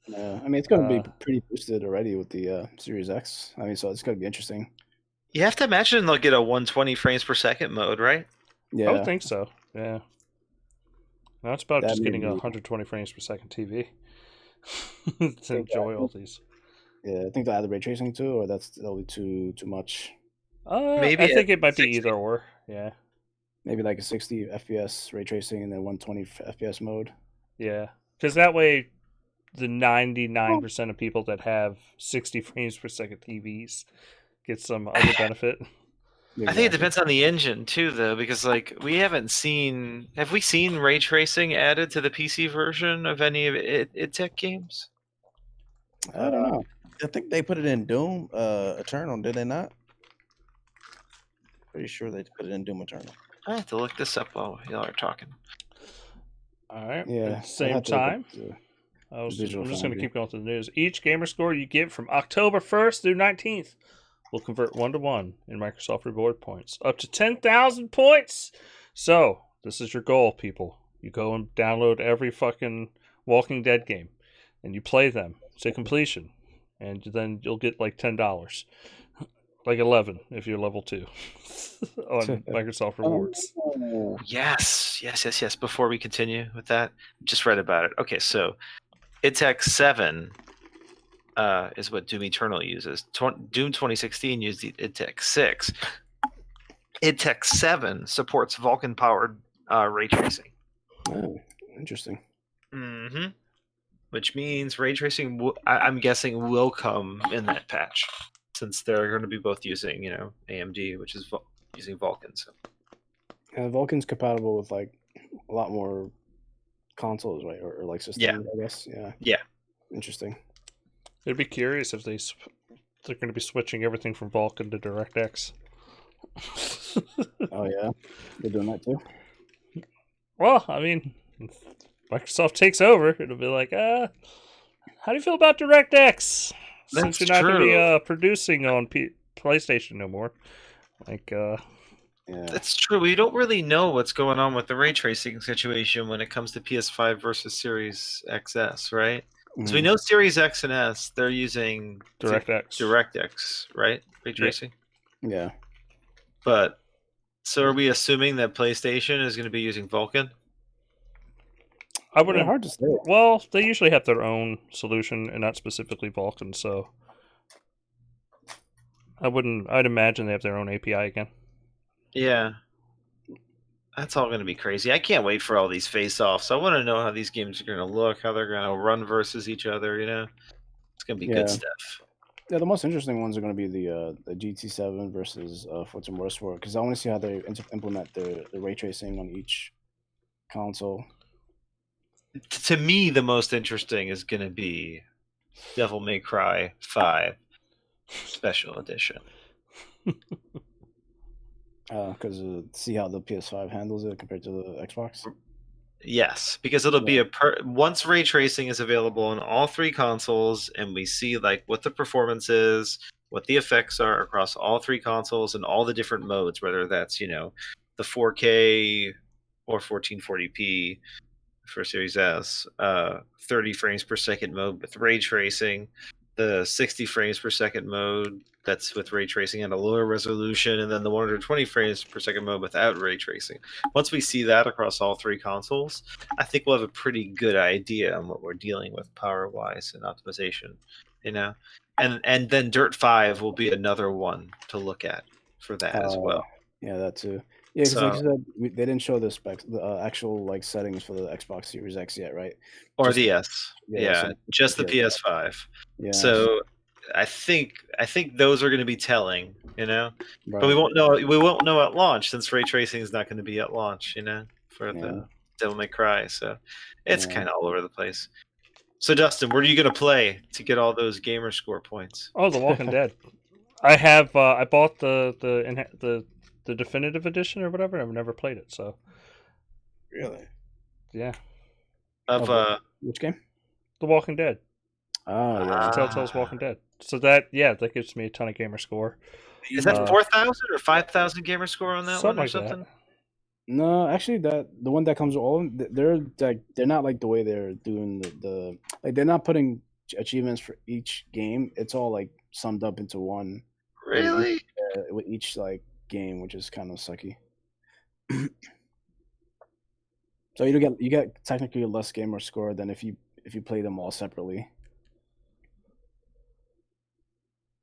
S4: Yeah, I mean, it's going to be pretty boosted already with the Series X. I mean, so it's going to be interesting.
S2: You have to imagine they'll get a 120 frames per second mode, right?
S4: Yeah.
S3: I would think so. Yeah. Now it's about
S4: That
S3: just
S4: may
S3: getting a
S4: be-
S3: 120 frames per second TV to enjoy all these.
S4: Yeah, I think they'll add the ray tracing too, or that'll be too much.
S2: Maybe
S3: I think
S2: at
S3: it might be
S2: 60.
S3: either or. Yeah.
S4: Maybe like a 60 FPS ray tracing and then 120 FPS mode.
S3: Yeah. Because that way, the 99% of people that have 60 frames per second TVs get some other benefit.
S2: I think it depends on the engine too, though, because like we haven't seen. Have we seen ray tracing added to the PC version of any of id Tech games?
S4: I don't know.
S1: I think they put it in Doom Eternal, did they not? Pretty sure they put it in Doom Eternal.
S2: I have to look this up while y'all are talking.
S3: All right.
S4: Yeah.
S3: At the
S4: I'd
S3: same
S4: have to look up
S3: time, I'm
S4: visual
S3: just going to
S4: foundry.
S3: keep going to the news. Each gamer score you get from October 1st through 19th will convert 1-to-1 in Microsoft reward points, up to 10,000 points. So, this is your goal, people. You go and download every fucking Walking Dead game, and you play them to completion, and then you'll get like $10. Like 11 if you're level 2 on Microsoft rewards.
S4: Oh,
S2: Yes. Before we continue with that, just read about it. Okay, so id Tech 7 is what Doom Eternal uses. Doom 2016 used the id Tech 6. id Tech 7 supports Vulkan-powered ray tracing.
S4: oh, interesting.
S2: Mm-hmm. Which means ray tracing, I'm guessing, will come in that patch, since they're going to be both using, AMD, which is using Vulkan. So
S4: Vulkan's compatible with like a lot more consoles, right? Or like systems,
S2: Yeah.
S4: I guess. Yeah.
S2: Yeah.
S4: Interesting.
S3: I'd be curious if they're going to be switching everything from Vulkan to DirectX.
S4: Oh yeah, they're doing that too.
S3: Well, I mean, if Microsoft takes over, it'll be like, how do you feel about DirectX? Since
S2: That's
S3: you're not going to
S2: true.
S3: be producing on PlayStation no more. Like,
S4: Yeah.
S2: That's true. We don't really know what's going on with the ray tracing situation when it comes to PS5 versus Series XS, right? So we
S4: Mhm.
S2: know Series X and S, they're using
S3: DirectX.
S2: DirectX, right? Ray tracing.
S4: Yeah.
S2: But so are we assuming that PlayStation is going to be using Vulkan?
S3: I
S4: Yeah,
S3: wouldn't.
S4: hard to say.
S3: Well, they usually have their own solution and not specifically Vulkan, so I'd imagine they have their own API again.
S2: Yeah. That's all going to be crazy. I can't wait for all these face-offs. I want to know how these games are going to look, how they're going to run versus each other, It's going to be
S4: Yeah.
S2: good stuff.
S4: Yeah, the most interesting ones are going to be the GT7 versus Forza Motorsport, because I want to see how they implement the ray tracing on each console.
S2: To me, the most interesting is going to be Devil May Cry 5 Special Edition.
S4: Because see how the PS5 handles it compared to the Xbox.
S2: Yes, because it'll be once ray tracing is available on all 3 consoles, and we see like what the performance is, what the effects are across all 3 consoles and all the different modes, whether that's the 4K or 1440p for Series S, 30 frames per second mode with ray tracing, the 60 frames per second mode that's with ray tracing and a lower resolution, and then the 120 frames per second mode without ray tracing. Once we see that across all 3 consoles, I think we'll have a pretty good idea on what we're dealing with power-wise and optimization, And then Dirt 5 will be another one to look at for that as well.
S4: Yeah, that too. Yeah, because like you said, they didn't show the specs, the actual like settings for the Xbox Series X yet, right?
S2: Or
S4: Just-
S2: the S. Yeah, just the PS5.
S4: Yeah.
S2: So I think those are going to be telling,
S4: right.
S2: But we won't know. We won't know at launch, since ray tracing is not going to be at launch, for the Devil May Cry. So it's kind of all over the place. So Dustin, what are you going to play to get all those gamer score points?
S3: Oh, The Walking Dead. I have. I bought the definitive edition or whatever. I've never played it, so
S1: Really?
S3: yeah.
S2: Of
S4: which game?
S3: The Walking Dead.
S4: Oh, yeah.
S3: Telltale's Walking Dead. So that gives me a ton of gamer score.
S2: is that 4,000 or 5,000 gamer score on that one or
S3: Something like
S2: something?
S3: that.
S4: No, actually, the one that comes with all of them, they're not like the way they're doing the like they're not putting achievements for each game. It's all like summed up into one.
S2: Really?
S4: With each like game, which is kind of sucky. So you get technically less gamer score than if you play them all separately.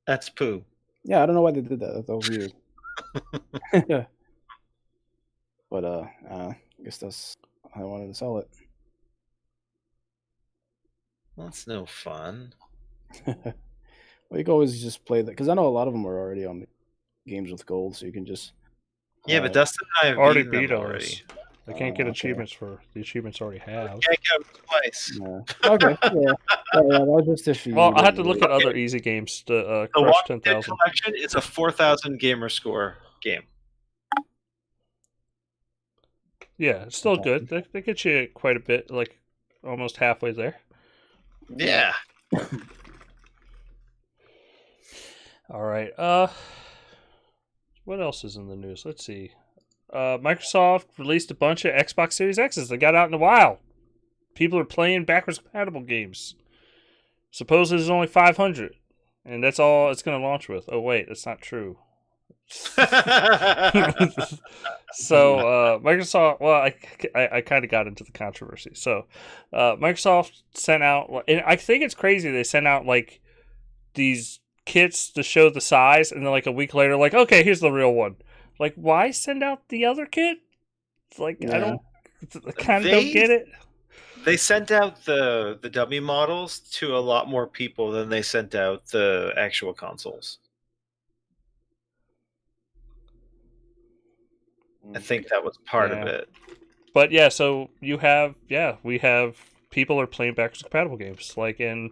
S2: That's poo.
S4: Yeah, I don't know why they did that. That was weird. But I guess that's how I wanted to sell it.
S2: That's no fun.
S4: Well, you can always just play that, because I know a lot of them are already on the games with gold, so you can just.
S2: Yeah, but Dustin and I have
S3: Already
S2: beaten
S3: beat
S2: them
S3: those.
S2: already.
S3: I can't get
S4: okay.
S3: achievements for the achievements I already have.
S2: Can't get them twice.
S4: Yeah. Okay. Yeah. That was just if you.
S3: Well, I had to look at
S2: Okay.
S3: other easy games to
S2: The
S3: crush
S2: Walking Dead
S3: 10,000.
S2: Collection is a 4,000 gamer score game.
S3: Yeah, it's still good. They get you quite a bit, like almost halfway there.
S2: Yeah.
S3: All right. What else is in the news? Let's see. Microsoft released a bunch of Xbox Series X's that got out in the wild. People are playing backwards compatible games. Supposedly there's only 500, and that's all it's going to launch with. Oh wait, that's not true. So Microsoft, well, I kind of got into the controversy. So Microsoft sent out, and I think it's crazy, they sent out like these kits to show the size, and then like a week later, like, okay, here's the real one. Like, why send out the other kit? It's like, I don't get it.
S2: They sent out the dummy models to a lot more people than they sent out the actual consoles. I think that was part of it.
S3: But yeah, so we have people are playing backwards compatible games. Like, in,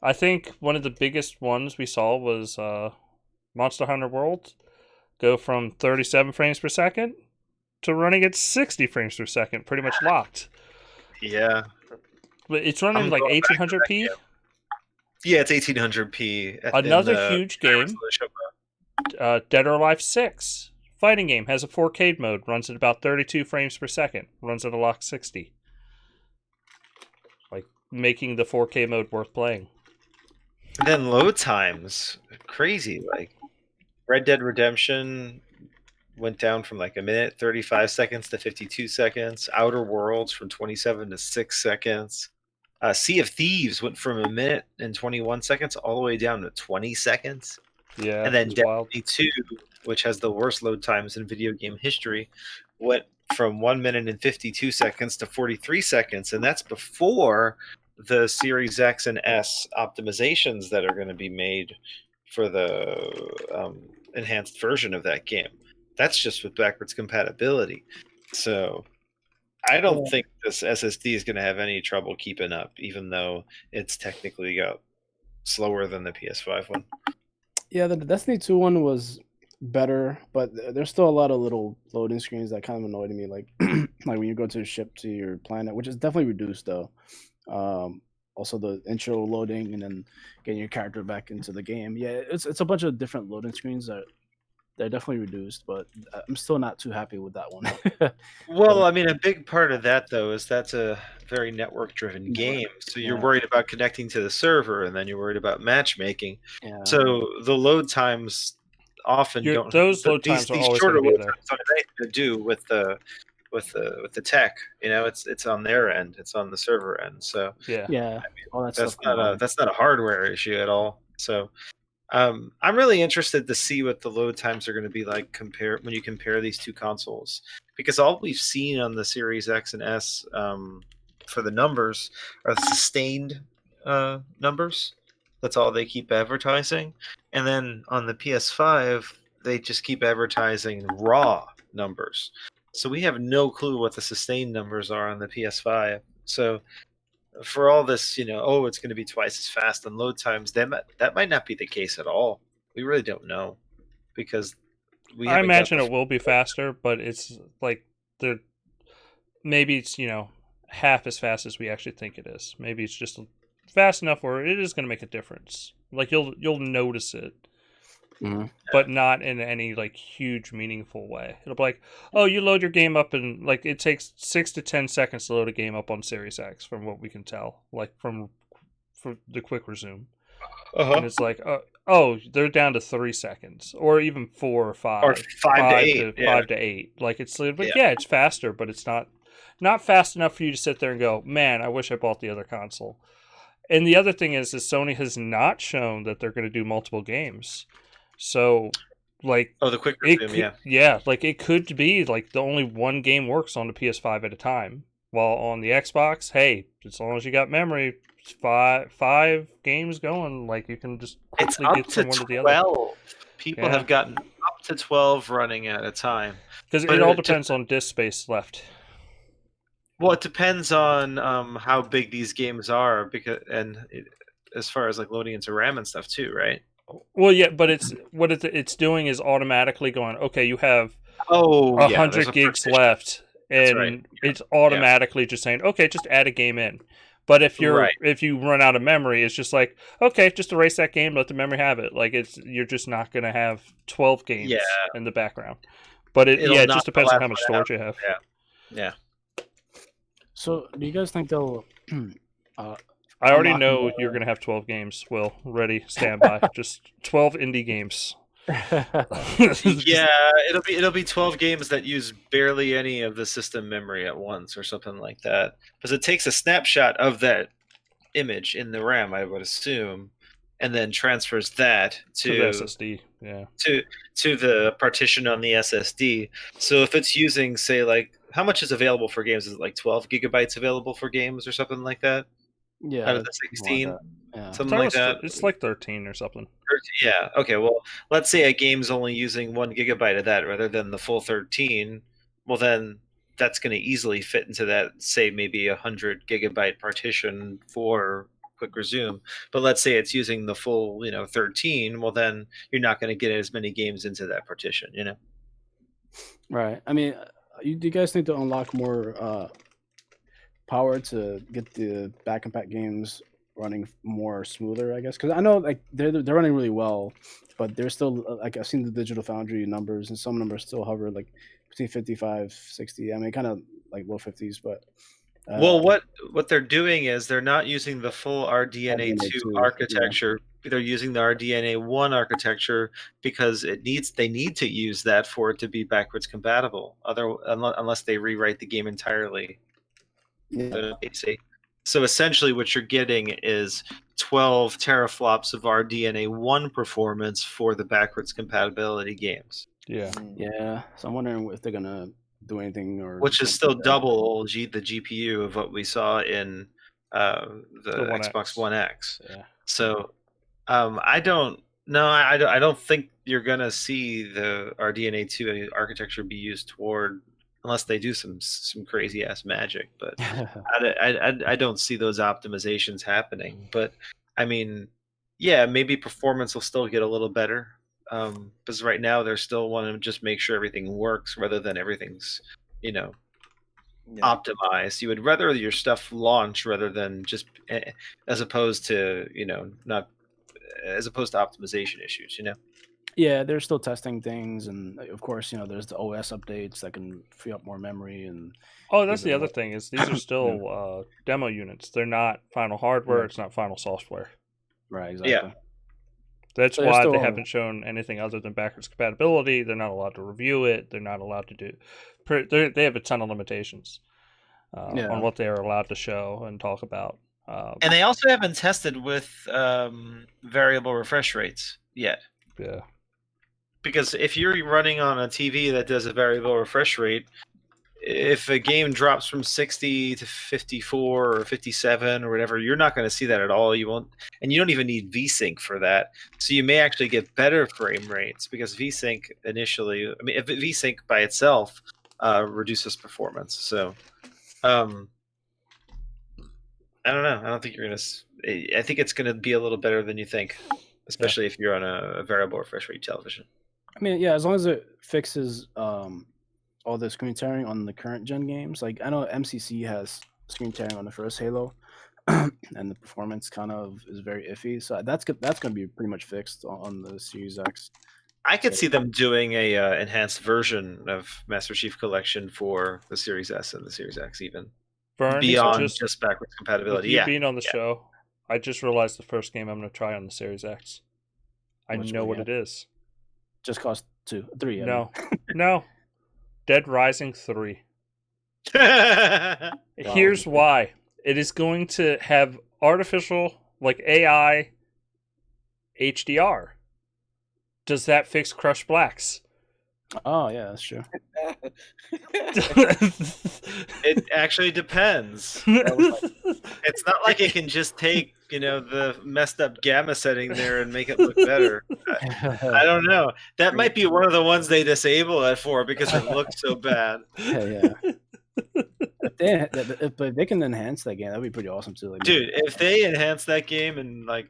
S3: I think one of the biggest ones we saw was Monster Hunter World go from 37 frames per second to running at 60 frames per second, pretty much locked.
S2: Yeah.
S3: But it's running like 1800p.
S2: Yeah, it's 1800p.
S3: Another huge game, Dead or Alive 6. Fighting game, has a 4K mode, runs at about 32 frames per second, runs at a lock 60. Like, making the 4K mode worth playing.
S2: And then load times, crazy. Like, Red Dead Redemption went down from like a minute 35 seconds to 52 seconds. Outer Worlds from 27 to 6 seconds. Sea of Thieves went from a minute and 21 seconds all the way down to 20 seconds.
S3: Yeah,
S2: and then
S3: wild.
S2: Destiny 2, which has the worst load times in video game history, went from 1 minute and 52 seconds to 43 seconds, and that's before the Series X and S optimizations that are going to be made for the enhanced version of that game. That's just with backwards compatibility. So I don't think this SSD is going to have any trouble keeping up, even though it's technically slower than the PS5 one.
S4: Yeah, the Destiny 2 one was better, but there's still a lot of little loading screens that kind of annoyed me, like like when you go to ship to your planet, which is definitely reduced though. Also the intro loading and then getting your character back into the game. Yeah, it's a bunch of different loading screens that they're definitely reduced, but I'm still not too happy with that one.
S2: Well, I mean, a big part of that though is that's a very network-driven game. So you're
S4: Yeah.
S2: worried about connecting to the server, and then you're worried about matchmaking.
S4: Yeah.
S2: So the load times often don't.
S3: Those load times are
S2: these
S3: always
S2: shorter
S3: going to be
S2: load
S3: there.
S2: times don't have anything to do with the tech. You know, it's on their end. It's on the server end. So
S3: Yeah.
S4: Yeah, all that
S2: that's
S4: stuff.
S2: that's not a hardware issue at all. So I'm really interested to see what the load times are going to be like when you compare these two consoles, because all we've seen on the Series X and S for the numbers are the sustained numbers. That's all they keep advertising, and then on the PS5 they just keep advertising raw numbers. So we have no clue what the sustained numbers are on the PS5. So for all this, it's going to be twice as fast on load times, that might not be the case at all. We really don't know, because
S3: I imagine it will be faster, but it's like maybe it's half as fast as we actually think it is. Maybe it's just fast enough where it is going to make a difference. Like you'll notice it, but not in any like huge meaningful way. It'll be like, oh, you load your game up and like it takes 6 to 10 seconds to load a game up on Series X, from what we can tell, like for the quick resume. And it's like, oh, they're down to 3 seconds, or even 4 or 5,
S2: or 5
S3: to 8. Like it's like, yeah, it's faster, but it's not fast enough for you to sit there and go, man, I wish I bought the other console. And the other thing is Sony has not shown that they're going to do multiple games. So, like,
S2: the quick resume,
S3: like it could be like the only one game works on the PS5 at a time, while on the Xbox, hey, as long as you got memory, five games going, like you can just quickly get from one to the other.
S2: People have gotten up to 12 running at a time,
S3: because it all depends on disk space left.
S2: Well, it depends on how big these games are, as far as like loading into RAM and stuff too, right?
S3: Well, yeah, but it's doing is automatically going, okay, you have 100 gigs left, and it's automatically just saying, okay, just add a game in. But if you run out of memory, it's just like, okay, just erase that game, let the memory have it. Like you're just not going to have 12 games in the background. But it just depends on how much storage you have.
S2: Yeah.
S4: So, do you guys think they'll?
S3: I already know you're going to have 12 games. Will, ready, stand by. Just 12 indie games.
S2: Yeah, it'll be 12 games that use barely any of the system memory at once, or something like that, because it takes a snapshot of that image in the RAM, I would assume, and then transfers that to
S3: the SSD,
S2: to the partition on the SSD. So if it's using, say, like, how much is available for games? Is it like 12 gigabytes available for games or something like that?
S4: Yeah,
S2: out of the 16, something like that.
S3: It's like 13 or something.
S2: Yeah. Okay. Well, let's say a game's only using 1 gigabyte of that rather than the full 13. Well, then that's going to easily fit into that, say, maybe 100 gigabyte partition for quick resume. But let's say it's using the full, 13. Well, then you're not going to get as many games into that partition,
S4: Right. I mean, do you guys think to unlock more power to get the back compat games running more smoother, I guess? Because I know like they're running really well, but they're still like I've seen the Digital Foundry numbers, and some numbers still hover like between 55, 60. I mean, kind of like low 50s, but.
S2: Well, what they're doing is they're not using the full RDNA2 architecture. Yeah. They're using the RDNA1 architecture because they need to use that for it to be backwards compatible. Unless they rewrite the game entirely. Yeah. So essentially what you're getting is 12 teraflops of RDNA1 performance for the backwards compatibility games.
S3: Yeah.
S4: So I'm wondering if they're gonna do anything, or
S2: which is still double the GPU of what we saw in the Xbox One X.
S3: Yeah.
S2: So I don't think you're gonna see the RDNA2 architecture be used toward, unless they do some crazy ass magic. But I don't see those optimizations happening. But I mean, yeah, maybe performance will still get a little better. Because right now they're still want to just make sure everything works rather than everything's, you know, optimized. You would rather your stuff launch rather than just, as opposed to, you know, not as opposed to optimization issues, you know.
S4: Yeah, they're still testing things, and of course, there's the OS updates that can free up more memory and.
S3: Oh, that's
S4: give it
S3: the other
S4: more-
S3: thing is these are still demo units. They're not final hardware.
S4: Right.
S3: It's not final software.
S4: Right, exactly.
S3: That's
S4: So they're
S3: why
S4: still
S3: they
S4: on-
S3: haven't shown anything other than backwards compatibility. They're not allowed to review it. They're not allowed to do. They have a ton of limitations
S4: Yeah.
S3: on what they are allowed to show and talk about.
S2: And they also haven't tested with variable refresh rates yet.
S3: Yeah.
S2: Because if you're running on a TV that does a variable refresh rate, if a game drops from 60 to 54 or 57 or whatever, you're not going to see that at all. You won't, and you don't even need VSync for that. So you may actually get better frame rates because VSync initially, I mean, if VSync by itself reduces performance. So, I don't know. I don't think you're going to. I think it's going to be a little better than you think, especially if you're on a variable refresh rate television.
S4: I mean, yeah, as long as it fixes all the screen tearing on the current gen games. Like I know MCC has screen tearing on the first Halo, and the performance kind of is very iffy. So that's going to be pretty much fixed on the Series X.
S2: I could see them doing a enhanced version of Master Chief Collection for the Series S and the Series X, even
S3: VERN,
S2: beyond just backwards compatibility.
S3: With you
S2: Yeah,
S3: being on the show, I just realized the first game I'm going to try on the Series X. I
S4: Which
S3: know
S4: one,
S3: what
S4: yeah?
S3: it is.
S4: Just cost 3.
S3: No, no. Dead Rising 3. Here's why. It is going to have artificial, like AI HDR. Does that fix Crush Blacks?
S4: Oh yeah, that's true.
S2: it actually depends. It's not like it can just take the messed up gamma setting there and make it look better. I don't know. That might be one of the ones they disable it for because it looks so bad.
S4: Yeah. If they can enhance that game, that'd be pretty awesome too. Like,
S2: dude, if they enhance that game and like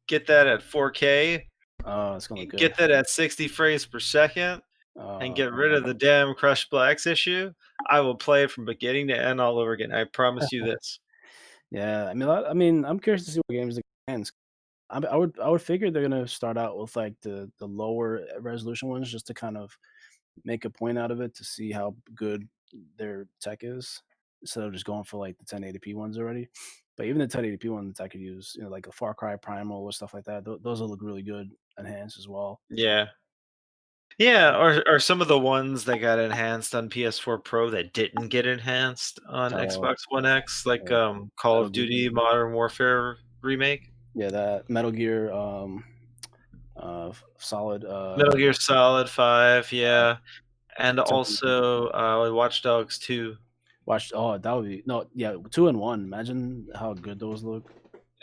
S2: get that at 4K,
S4: it's gonna look good.
S2: Get that at 60 frames per second, and get rid of the damn Crush Blacks issue, I will play it from beginning to end all over again. I promise you this.
S4: Yeah, I mean, I'm curious to see what games they can. I would figure they're gonna start out with like the lower resolution ones just to kind of make a point out of it to see how good their tech is instead of just going for like the 1080p ones already. But even the 1080p ones I could use, like a Far Cry Primal or stuff like that. Those will look really good enhanced as well.
S2: Yeah. Yeah, or some of the ones that got enhanced on PS4 Pro that didn't get enhanced on Xbox One X, like Call of Duty Modern Warfare Remake.
S4: Yeah, that Metal Gear Solid.
S2: Metal Gear Solid 5, yeah. And also Watch Dogs 2.
S4: That would be 2 and 1. Imagine how good those look.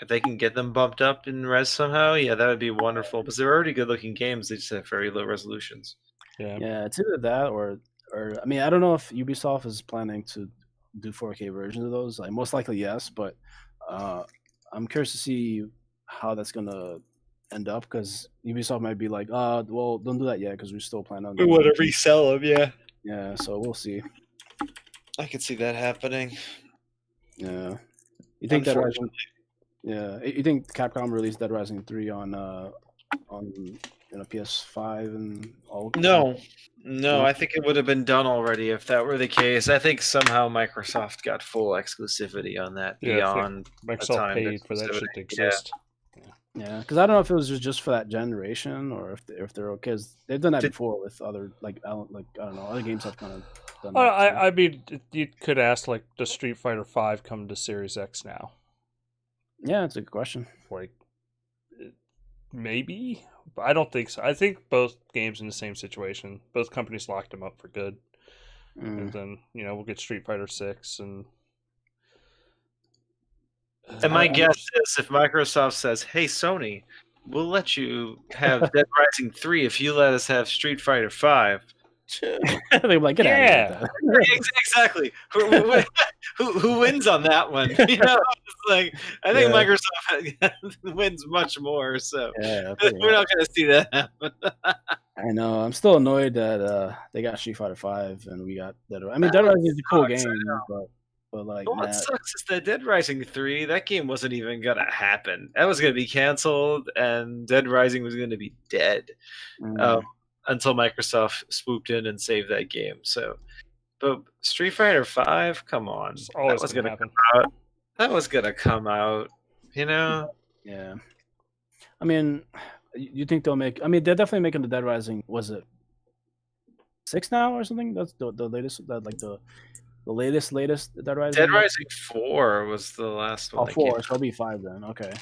S2: If they can get them bumped up in res somehow, yeah, that would be wonderful. Because they're already good-looking games; they just have very low resolutions.
S4: Yeah, it's either that or I mean, I don't know if Ubisoft is planning to do 4K versions of those. Like, most likely, yes, but I'm curious to see how that's gonna end up because Ubisoft might be like, well, don't do that yet because we still plan on.
S2: We want to resell them, yeah.
S4: Yeah, so we'll see.
S2: I could see that happening.
S4: Yeah, you think that? Yeah, you think Capcom released Dead Rising 3 on PS5 and all?
S2: No, I think it would have been done already if that were the case. I think somehow Microsoft got full exclusivity on that beyond
S3: Microsoft paid for that shit to exist.
S4: Yeah, because I don't know if it was just for that generation or if they're okay. Cause they've done that before with other I don't know, other games have kind of done that.
S3: I mean, you could ask like, does Street Fighter 5 come to Series X now?
S4: Yeah, that's a good question.
S3: Like, maybe, but I don't think so. I think both games in the same situation. Both companies locked them up for good, and then we'll get Street Fighter 6 and.
S2: And my guess is if Microsoft says, "Hey, Sony, we'll let you have Dead Rising 3 if you let us have Street Fighter 5,"
S4: They'd be like, get out of here with that.
S2: Exactly. Who wins on that one? You know, it's like I think Microsoft wins much more. So we're not going to see that happen.
S4: I know. I'm still annoyed that they got Street Fighter 5 and we got Dead Rising. I mean, Dead Rising is a cool game, but like,
S2: what sucks is that Dead Rising 3, that game wasn't even going to happen. That was going to be canceled, and Dead Rising was going to be dead until Microsoft swooped in and saved that game. So, but Street Fighter 5, come on, that was going to come out. That was going to come out, you know?
S4: Yeah. I mean, you think they'll make? I mean, they're definitely making the Dead Rising. Was it 6 now or something? That's the latest. The latest Dead Rising.
S2: Dead Rising 4 was the last one.
S4: Oh, 4. So it'll be 5 then. Okay.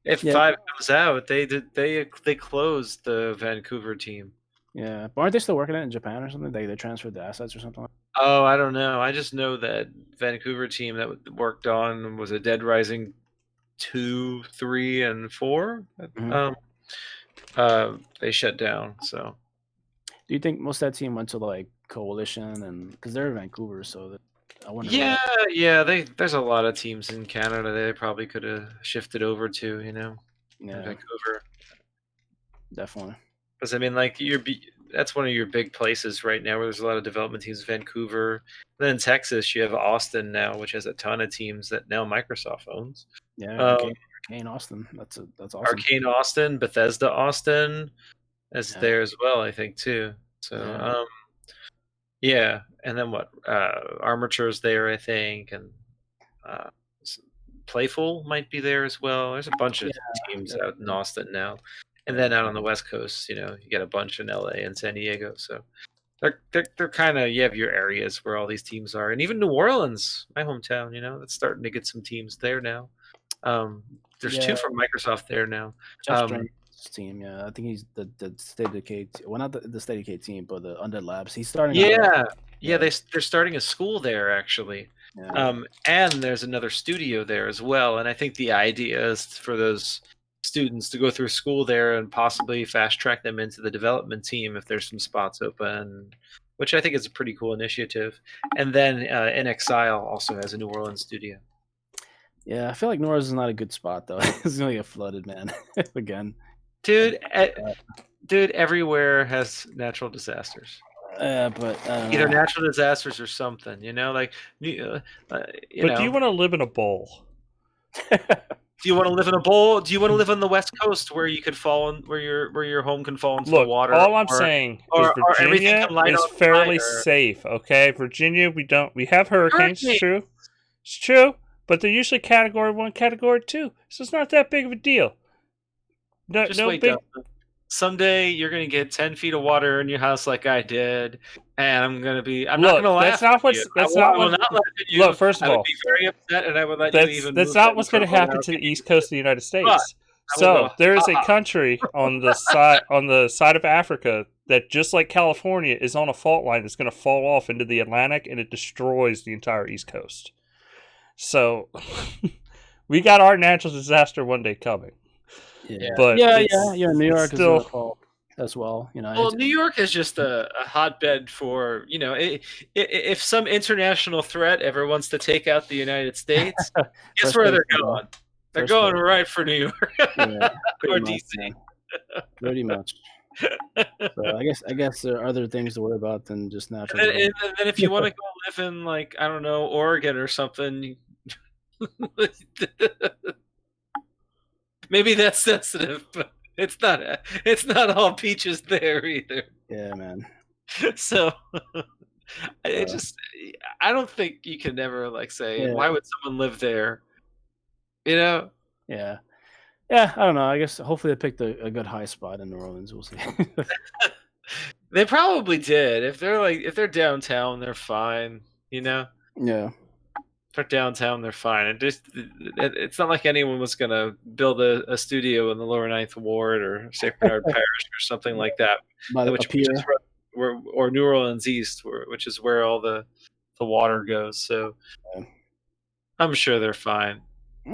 S2: If 5 comes out, they closed the Vancouver team.
S4: Yeah, but aren't they still working it in Japan or something? They transferred the assets or something.
S2: Oh, I don't know. I just know that Vancouver team that worked on was a Dead Rising 2, 3, and 4. They shut down. So,
S4: do you think most of that team went to like Coalition and because they're in Vancouver, so I wonder.
S2: Yeah. There's a lot of teams in Canada they probably could have shifted over to, you know, Vancouver.
S4: Definitely.
S2: Because I mean, like that's one of your big places right now where there's a lot of development teams. Vancouver. And then in Texas, you have Austin now, which has a ton of teams that now Microsoft owns.
S4: Yeah, Arcane Austin. That's awesome.
S2: Arcane Austin, Bethesda Austin is there as well, I think too. So yeah, and then what? Armature's there, I think, and Playful might be there as well. There's a bunch of teams out in Austin now, and then out on the West Coast, you know, you get a bunch in LA and San Diego. So they're kind of, you have your areas where all these teams are, and even New Orleans, my hometown, you know, that's starting to get some teams there now. There's 2 from Microsoft there now.
S4: Team, I think he's the State of Decay. Well, not the State of Decay team, but the Undead Labs. He's starting.
S2: They're starting a school there actually, and there's another studio there as well. And I think the idea is for those students to go through school there and possibly fast track them into the development team if there's some spots open, which I think is a pretty cool initiative. And then In Exile also has a New Orleans studio.
S4: Yeah, I feel like New Orleans is not a good spot though. It's gonna get flooded, man. Again.
S2: Dude, everywhere has natural disasters.
S4: But
S2: either natural disasters or something, you know, like
S3: do you want to live in a bowl?
S2: Do you want to live in a bowl? Do you want to live on the West Coast where you could fall in, where your home can fall into the water?
S3: All I'm saying is Virginia is fairly safe. Okay, Virginia, we have hurricanes. It's true. It's true, but they're usually Category 1, Category 2, so it's not that big of a deal.
S2: Someday you're gonna get 10 feet of water in your house like I did, and I'm not gonna laugh.
S3: Look, first of all,
S2: I would be very upset, and I would let you even.
S3: That's not what's gonna happen to the East Coast of the United States. So there is a country on the side of Africa that, just like California, is on a fault line that's gonna fall off into the Atlantic, and it destroys the entire East Coast. So we got our natural disaster one day coming. But
S4: New York still is fault as well. You know,
S2: New York is just a hotbed for, you know, if some international threat ever wants to take out the United States, guess where they're going? They're going right for New York or DC.
S4: Pretty much. So I guess there are other things to worry about than just natural.
S2: And then if you want to go live in, like, I don't know, Oregon or something. Maybe that's sensitive, but it's not all peaches there either.
S4: Yeah, man.
S2: So I don't think you can ever like say, why would someone live there? You know?
S4: Yeah. I don't know. I guess hopefully they picked a good high spot in New Orleans. We'll see.
S2: They probably did. If they're downtown, they're fine. You know?
S4: Yeah.
S2: For downtown, they're fine. It's not like anyone was going to build a studio in the Lower Ninth Ward or St. Bernard Parish or something like that, or New Orleans East, which is where all the water goes. So I'm sure they're fine.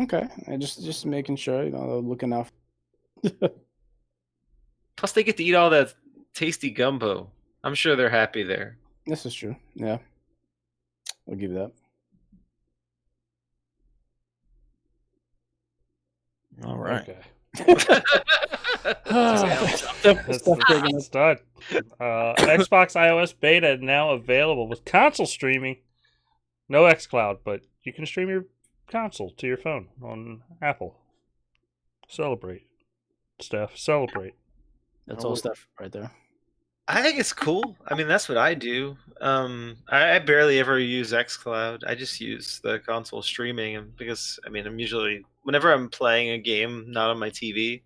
S4: Okay, just making sure, you know, they're looking out.
S2: Plus, they get to eat all that tasty gumbo. I'm sure they're happy there.
S4: This is true. Yeah, I'll give you that.
S1: All right.
S3: Okay.
S4: Steph
S3: It's
S4: taking
S3: it's done. Xbox iOS beta now available with console streaming. No xCloud, but you can stream your console to your phone on Apple. Celebrate, Steph. Celebrate.
S4: That's all Steph right there.
S2: I think it's cool. I mean, that's what I do. I barely ever use xCloud. I just use the console streaming, and because I mean, I'm usually whenever I'm playing a game not on my TV,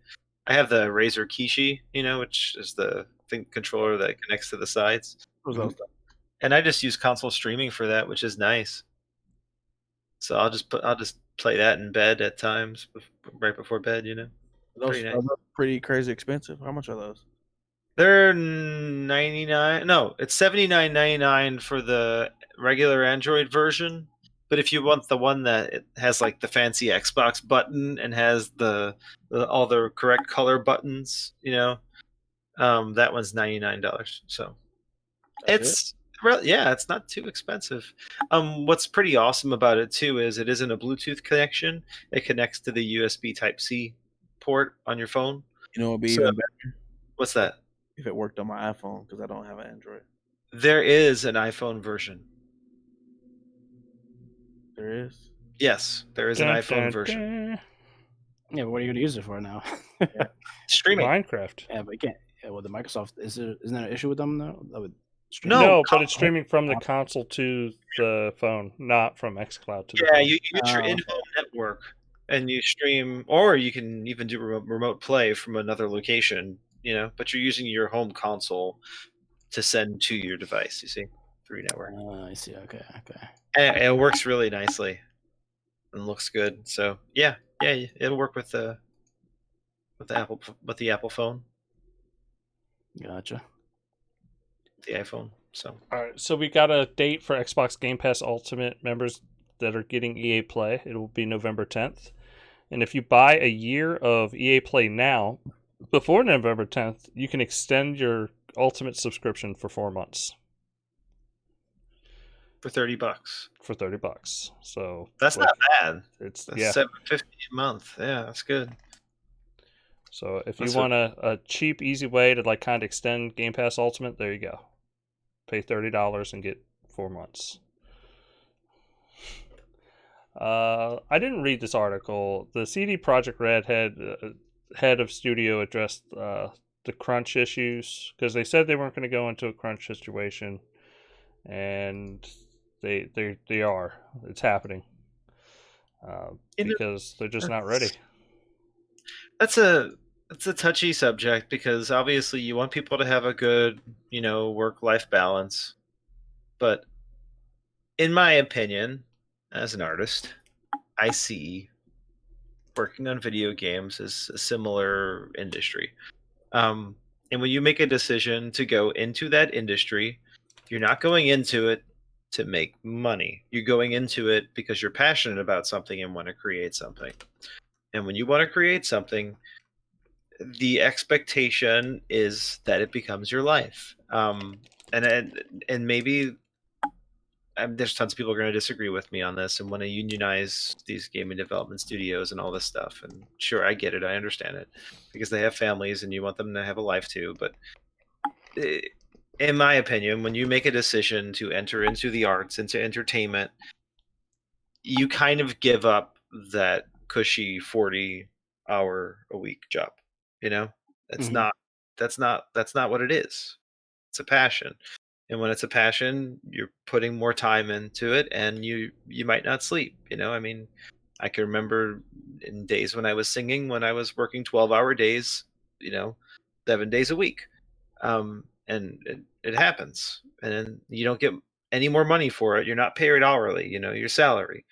S2: I have the Razer Kishi, which is the controller that connects to the sides, and I just use console streaming for that, which is nice. So I'll just play that in bed at times, right before bed.
S1: Those
S2: Pretty nice.
S1: are those pretty crazy expensive. How much are those?
S2: They're 99. No, it's $79.99 for the regular Android version. But if you want the one that it has like the fancy Xbox button and has all the correct color buttons, that one's $99. So it's not too expensive. What's pretty awesome about it too is it isn't a Bluetooth connection. It connects to the USB Type-C port on your phone.
S1: You know, it'd be
S2: So-
S1: even better
S2: What's that?
S1: if it worked on my iPhone because I don't have an Android.
S2: There is an iPhone version.
S1: There is.
S2: Yes, there is an iPhone version.
S3: Dun.
S4: Yeah, but what are you going to use it for now?
S2: Streaming.
S3: Minecraft.
S4: Yeah, but you can't. Yeah, well, the Microsoft isn't there an issue with them though? That would
S2: No,
S3: No, but
S2: console.
S3: it's streaming from the console to the phone, not from xCloud to the
S2: Yeah,
S3: phone.
S2: you use your in-home network and you stream, or you can even do remote play from another location, but you're using your home console to send to your device, you see, through your network.
S4: I see. Okay.
S2: And it works really nicely and looks good. So yeah, it'll work with the Apple phone,
S4: Gotcha.
S2: the iPhone. So
S3: All right, so we got a date for Xbox Game Pass Ultimate members that are getting EA Play. It will be November 10th. And if you buy a year of EA Play now, before November 10th, you can extend your Ultimate subscription for 4 months
S2: for $30,
S3: for $30. So
S2: that's not bad.
S3: It's
S2: That's
S3: yeah.
S2: $7.50 a month. Yeah, that's good.
S3: So if you
S2: That's
S3: want a cheap, easy way to like kind of extend Game Pass Ultimate, there you go. Pay $30 and get 4 months. I didn't read this article. The CD Projekt Red head of studio addressed the crunch issues because they said they weren't going to go into a crunch situation, and they are. It's happening because they're just not ready.
S2: That's a touchy subject because obviously you want people to have a good, work-life balance. But in my opinion, as an artist, I see working on video games as a similar industry. And when you make a decision to go into that industry, you're not going into it to make money. You're going into it because you're passionate about something and want to create something. And when you want to create something, the expectation is that it becomes your life. And maybe there's tons of people are going to disagree with me on this and want to unionize these gaming development studios and all this stuff. And sure, I get it. I understand it because they have families and you want them to have a life too. But in my opinion, when you make a decision to enter into the arts, into entertainment, you kind of give up that cushy 40-hour-a-week job. That's
S4: Mhm.
S2: not what it is. It's a passion. And when it's a passion, you're putting more time into it and you might not sleep. I mean, I can remember in days when I was singing, when I was working 12-hour days, 7 days a week. And it happens. And then you don't get any more money for it. You're not paid hourly, your salary.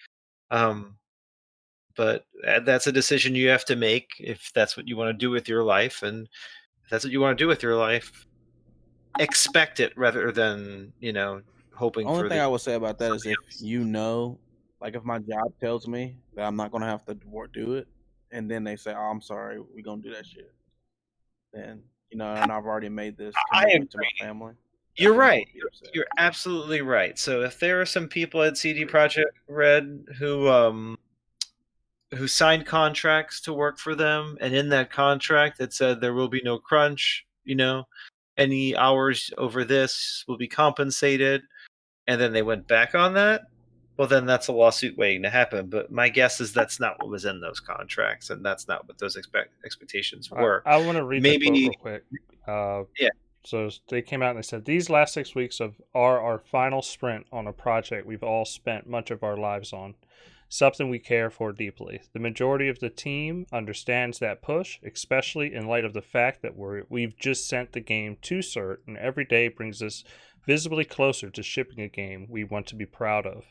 S2: But that's a decision you have to make if that's what you want to do with your life. And if that's what you want to do with your life, expect it rather than, hoping
S1: Only
S2: for
S1: thing I would say about that is
S2: something
S1: if like if my job tells me that I'm not going to have to do it, and then they say, "Oh, I'm sorry, we're going to do that shit," then, and I've already made this
S2: I
S1: commitment to
S2: agree.
S1: my family.
S2: You're
S1: That's what
S2: right.
S1: some people said.
S2: You're absolutely right. So if there are some people at CD Projekt Red who signed contracts to work for them, and in that contract it said there will be no crunch, any hours over this will be compensated, and then they went back on that, well, then that's a lawsuit waiting to happen. But my guess is that's not what was in those contracts, and that's not what those expectations were.
S3: I want to read the quote
S2: Maybe,
S3: real quick.
S2: yeah.
S3: So they came out and they said, "These last 6 weeks are our final sprint on a project we've all spent much of our lives on. Something we care for deeply. The majority of the team understands that push, especially in light of the fact that we've just sent the game to cert, and every day brings us visibly closer to shipping a game we want to be proud of.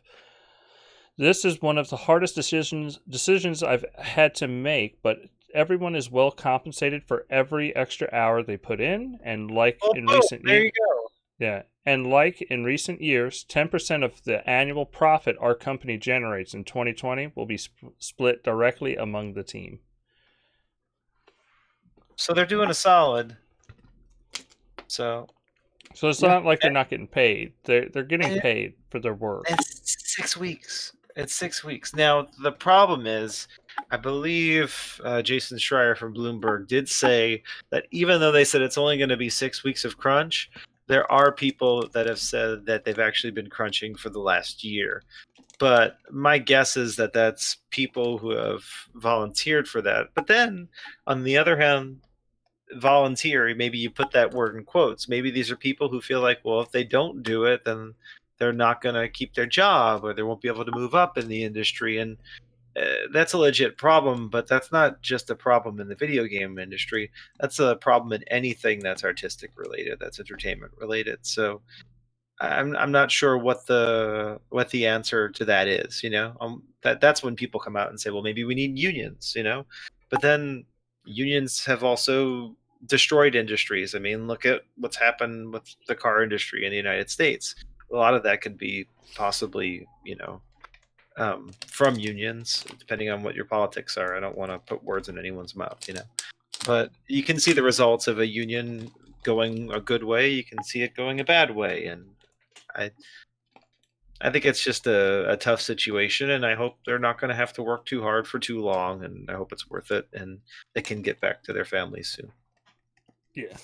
S3: This is one of the hardest decisions I've had to make, but everyone is well compensated for every extra hour they put in, and like in recent
S2: there
S3: years,
S2: you go.
S3: yeah, and like in recent years, 10% of the annual profit our company generates in 2020 will be split directly among the team."
S2: So they're doing a solid. So
S3: it's not like they're not getting paid. They're getting paid for their work.
S2: it's 6 weeks. It's 6 weeks. Now, the problem is, I believe Jason Schreier from Bloomberg did say that even though they said it's only going to be 6 weeks of crunch, there are people that have said that they've actually been crunching for the last year. But my guess is that that's people who have volunteered for that. But then, on the other hand, volunteer, maybe you put that word in quotes. Maybe these are people who feel like, well, if they don't do it, then they're not going to keep their job, or they won't be able to move up in the industry. And that's a legit problem, but that's not just a problem in the video game industry. That's a problem in anything that's artistic related, that's entertainment related. So I'm not sure what the answer to that is. That's when people come out and say, well, maybe we need unions. But then unions have also destroyed industries. I mean, look at what's happened with the car industry in the United States. A lot of that could be possibly, from unions, depending on what your politics are. I don't want to put words in anyone's mouth, but you can see the results of a union going a good way. You can see it going a bad way, and I think it's just a tough situation, and I hope they're not going to have to work too hard for too long, and I hope it's worth it, and they can get back to their families soon.
S3: Yeah.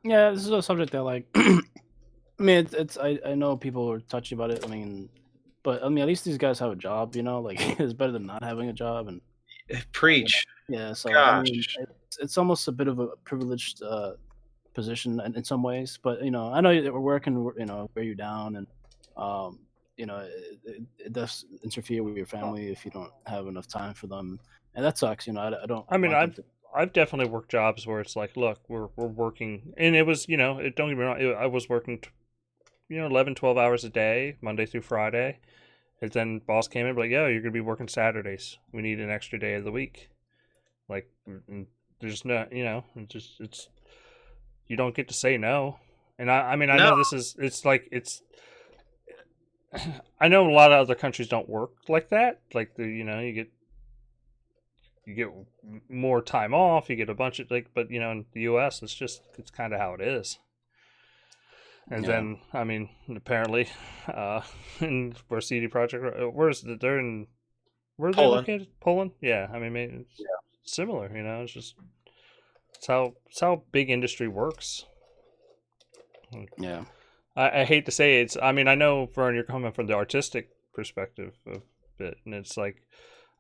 S4: Yeah, this is a subject that, like, I mean, I know people are touchy about it. I mean, but I mean, at least these guys have a job, like it's better than not having a job. And
S2: preach.
S4: Yeah, so
S2: Gosh.
S4: I mean, it's almost a bit of a privileged position in some ways, but I know that we're working, wear you down, and it does interfere with your family if you don't have enough time for them, and that sucks. I don't.
S3: I mean,
S4: want them
S3: I've definitely worked jobs where it's like, look, we're working, and it was, don't get me wrong, I was working 11, 12 hours a day, Monday through Friday. And then boss came in and like, yo, you're going to be working Saturdays. We need an extra day of the week. Like, there's no, it's, you don't get to say no. And I mean, I know this is, it's like, I know a lot of other countries don't work like that. Like, you get more time off, you get a bunch of, but, in the U.S., it's kind of how it is. And then, I mean, apparently, in where CD Projekt, where are they located? Poland? Yeah, I mean, it's similar. It's just it's how big industry works.
S4: Yeah,
S3: I hate to say it's. I mean, I know, Vern, you're coming from the artistic perspective of it, and it's like,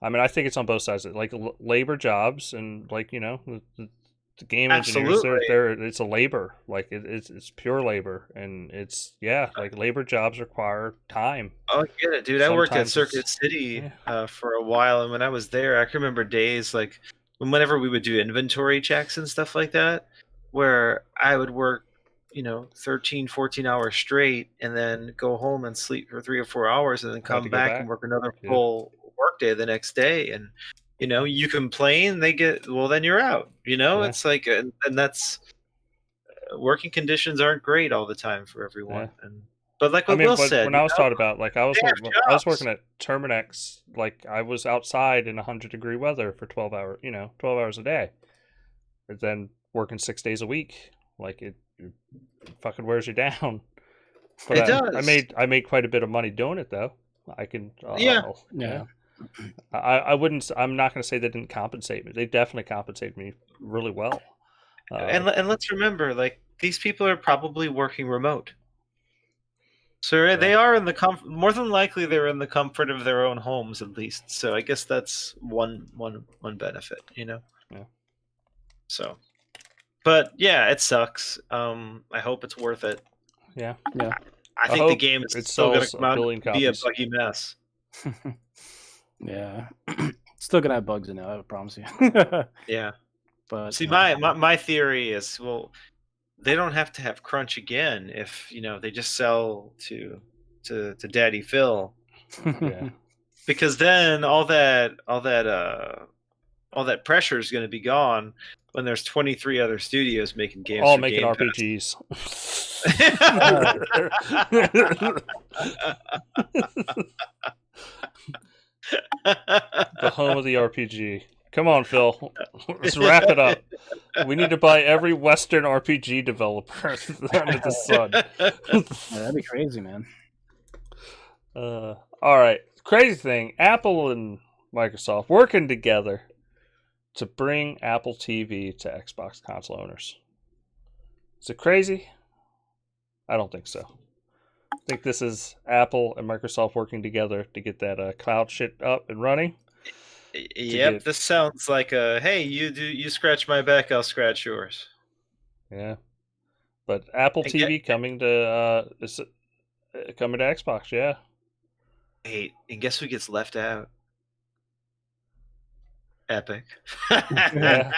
S3: I mean, I think it's on both sides. Like labor jobs, and like the game engineers, it's a labor, like it's pure labor, and it's like labor jobs require time.
S2: Oh, I get it, dude. I worked at Circuit City for a while, and when I was there, I can remember days like whenever we would do inventory checks and stuff like that, where I would work 13, 14 hours straight, and then go home and sleep for 3 or 4 hours, and then come back and work another full work day the next day. And you complain, they get, well, then you're out. It's like, and that's, working conditions aren't great all the time for everyone. But like what Will said,
S3: when I was taught about, like I was working at Terminex, like I was outside in 100-degree weather for 12 hours a day, and then working 6 days a week. Like it fucking wears you down. But
S2: It does.
S3: I made quite a bit of money doing it though. I can.
S2: Yeah.
S4: Yeah.
S3: I wouldn't. I'm not going to say they didn't compensate me. They definitely compensated me really well.
S2: And let's remember, like, these people are probably working remote. So they are in the more than likely they're in the comfort of their own homes at least. So I guess that's one benefit, you know.
S3: Yeah.
S2: So, but yeah, it sucks. I hope it's worth it.
S3: Yeah.
S4: Yeah.
S2: I think the game is still going to come out and be a buggy mess.
S4: Yeah. Still gonna have bugs in it, I promise you.
S2: Yeah.
S4: But
S2: see, my theory is, well, they don't have to have crunch again if they just sell to Daddy Phil.
S3: Yeah.
S2: Because then all that pressure is going to be gone when there's 23 other studios making games.
S3: All
S2: for
S3: making RPGs. The home of the RPG. Come on, Phil. Let's wrap it up. We need to buy every Western RPG developer under the sun.
S4: that'd be crazy, man.
S3: All right. Crazy thing. Apple and Microsoft working together to bring Apple TV to Xbox console owners. Is it crazy? I don't think so. I think this is Apple and Microsoft working together to get that cloud shit up and running.
S2: Yep, this sounds like hey, you scratch my back, I'll scratch yours.
S3: Yeah, but Apple TV coming to Xbox, yeah.
S2: Hey, and guess who gets left out? Epic.
S3: Yeah.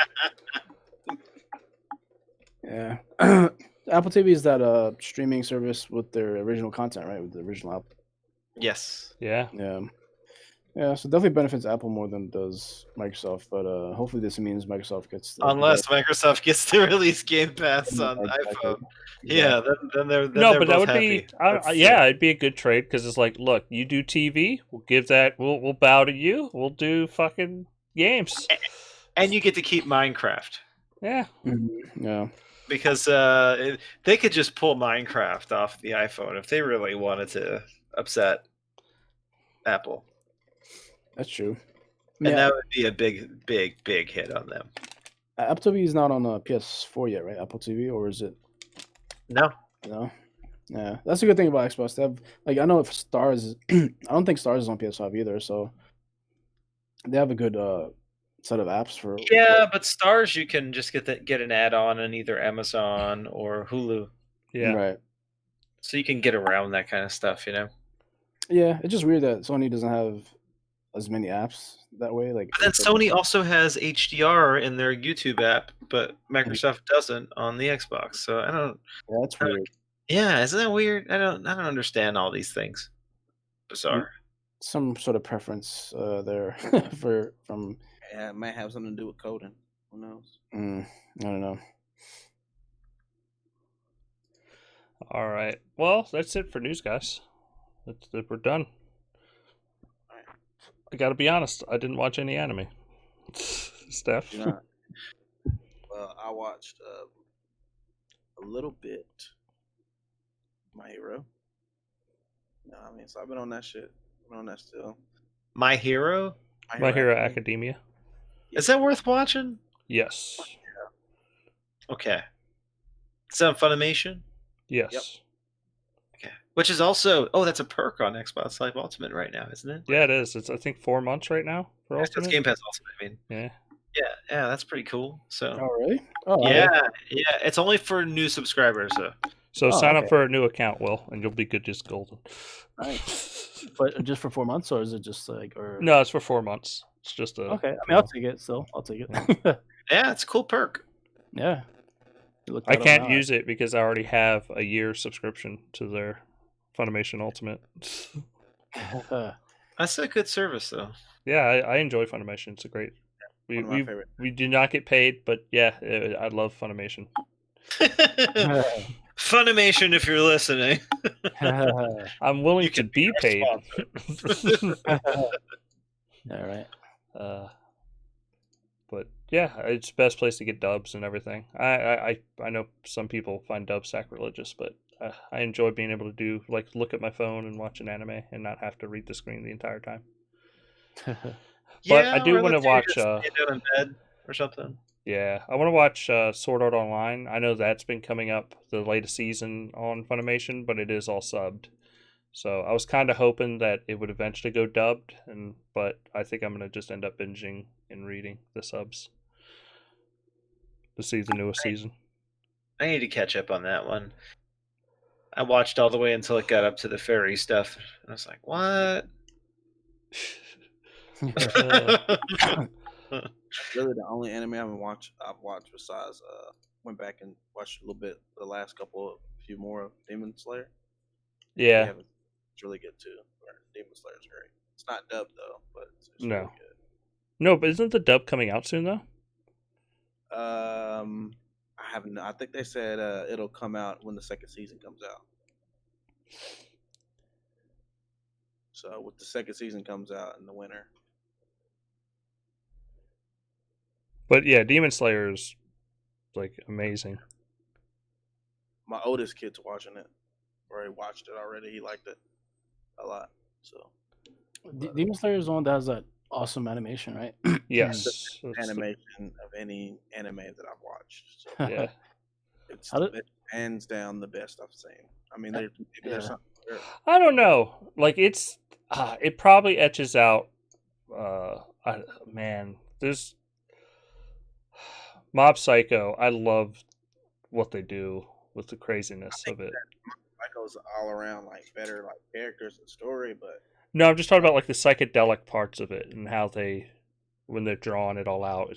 S4: Yeah. Apple TV is that streaming service with their original content, right? With the original Apple.
S2: Yes.
S3: Yeah.
S4: Yeah. Yeah, so definitely benefits Apple more than it does Microsoft, but hopefully this means Microsoft gets
S2: unless Microsoft gets to release Gamepass on iPhone. Yeah, then they're
S3: no,
S2: they're
S3: but that
S2: both
S3: would
S2: happy.
S3: be it'd be a good trade because it's like, look, you do TV, we'll give that, we'll bow to you, we'll do fucking games,
S2: and you get to keep Minecraft.
S3: Yeah.
S4: Mm-hmm. Yeah.
S2: Because they could just pull Minecraft off the iPhone if they really wanted to upset Apple.
S4: That's true.
S2: And that would be a big hit on them.
S4: Apple TV is not on PS4 yet, right? Apple TV, or is it?
S2: No.
S4: No. Yeah, that's a good thing about Xbox. They have, like, I know if Stars, I don't think Stars is on PS5 either, so they have a good set of apps for.
S2: Yeah, but Stars you can just get an add-on on either Amazon or Hulu.
S3: Yeah.
S4: Right.
S2: So you can get around that kind of stuff,
S4: Yeah, it's just weird that Sony doesn't have as many apps that way. Like,
S2: but then Sony also has HDR in their YouTube app, but Microsoft doesn't on the Xbox. So I don't.
S4: Yeah, that's weird.
S2: Yeah, isn't that weird? I don't understand all these things. Bizarre.
S4: Some sort of preference there from.
S1: Yeah, it might have something to do with coding. Who knows?
S4: I don't know.
S3: All right. Well, that's it for news, guys. We're done. I gotta be honest, I didn't watch any anime. Steph?
S1: Well, I watched a little bit. My Hero. No, I mean, so I've been on that shit. I've been on that still.
S2: My Hero?
S3: My Hero Academia.
S2: Is that worth watching?
S3: Yes.
S2: Okay. Is that on Funimation?
S3: Yes.
S1: Yep.
S2: Okay. Which is also that's a perk on Xbox Live Ultimate right now, isn't it?
S3: Yeah, it is. It's I think 4 months right now for Ultimate.
S2: That's Gamepass Ultimate. I mean.
S3: Yeah.
S2: Yeah, that's pretty cool. So.
S4: Oh really? Oh
S2: yeah, yeah. It's only for new subscribers.
S3: So sign up for a new account, Will, and you'll be good just golden.
S4: Nice. But just for 4 months, or is it just like or?
S3: No, it's for 4 months. It's just a.
S4: Okay, I mean, I'll take it. Still, I'll take it.
S2: Yeah, it's a cool perk.
S4: Yeah.
S3: I can't use it because I already have a year subscription to their Funimation Ultimate.
S2: That's a good service, though.
S3: Yeah, I enjoy Funimation. It's a great. We do not get paid, but yeah, I love Funimation.
S2: Funimation, if you're listening.
S3: I'm willing to be paid.
S4: All right.
S3: But yeah, it's the best place to get dubs and everything. I know some people find dubs sacrilegious, but I enjoy being able to do look at my phone and watch an anime and not have to read the screen the entire time. But I do
S2: or
S3: want to
S2: let's say you
S3: watch.
S2: just lay down in bed or something.
S3: Yeah, I want to watch Sword Art Online. I know that's been coming up the latest season on Funimation, but it is all subbed. So I was kind of hoping that it would eventually go dubbed, but I think I'm gonna just end up binging and reading the subs to see the newest season.
S2: I need to catch up on that one. I watched all the way until it got up to the fairy stuff. I was like, what?
S1: Really, the only anime I've watched besides went back and watched a little bit the last few more of Demon Slayer.
S3: Yeah,
S1: It's really good too. Demon Slayer's great. It's not dubbed though, but it's
S3: No.
S1: really good.
S3: no, but isn't the dub coming out soon though?
S1: I haven't. I think they said it'll come out when the second season comes out. So with the second season comes out in the winter.
S3: But yeah, Demon Slayer is like amazing.
S1: My oldest kid's watching it, or he watched it already. He liked it a lot. So
S4: Demon Slayer is the one that has that awesome animation, right?
S3: Yes, that's the-
S1: animation of any anime that I've watched. So
S3: yeah.
S1: it's
S4: How did-
S1: it's hands down the best I've seen. I mean, maybe there's
S4: Yeah.
S1: something there.
S3: I don't know. Like it probably etches out. Man, there's Mob Psycho. I love what they do with the craziness of it.
S1: Michael's all around like better like characters and story, but
S3: No, I'm just talking about like the psychedelic parts of it and how when they're drawing it all out,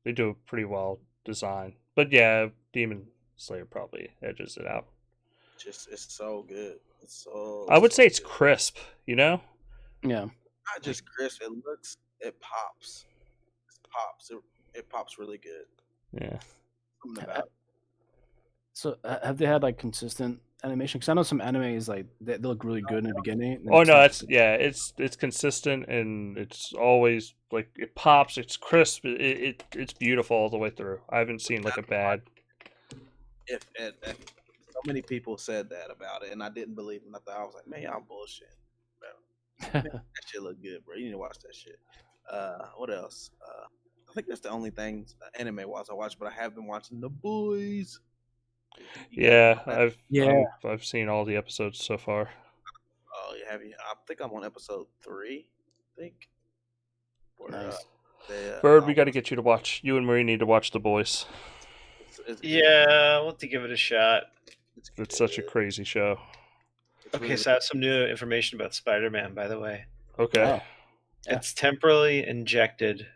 S3: they do a pretty well design. But yeah, Demon Slayer probably edges it out.
S1: it's so good. It's so.
S3: I would
S1: so
S3: say it's
S1: good.
S3: crisp, you know?
S4: Yeah.
S1: Not just crisp. It pops. It pops really good.
S3: Yeah.
S1: Something about it.
S4: So have they had like consistent animation? Because I know some animes like they look really good in the beginning. and then
S3: Oh
S4: it's
S3: no,
S4: not-
S3: it's consistent and it's always like it pops, it's crisp, it's beautiful all the way through. I haven't seen like a bad.
S1: If so many people said that about it, and I didn't believe them. I was like, man, y'all bullshit. Man, that shit look good, bro. You need to watch that shit. What else? I think that's the only things anime wise I watch, but I have been watching The Boys.
S3: Yeah,
S4: Yeah.
S3: I've seen all the episodes so far.
S1: Oh, yeah, have you? I think I'm on episode 3. I think. Where,
S4: Nice.
S3: Bird, we got to get you to watch. You and Marie need to watch The Boys.
S1: it's
S2: Yeah, we'll have to give it a shot.
S3: It's such a crazy show.
S2: Okay, so I have some new information about Spider-Man, by the way.
S3: Okay.
S4: Oh. Yeah.
S2: It's temporally injected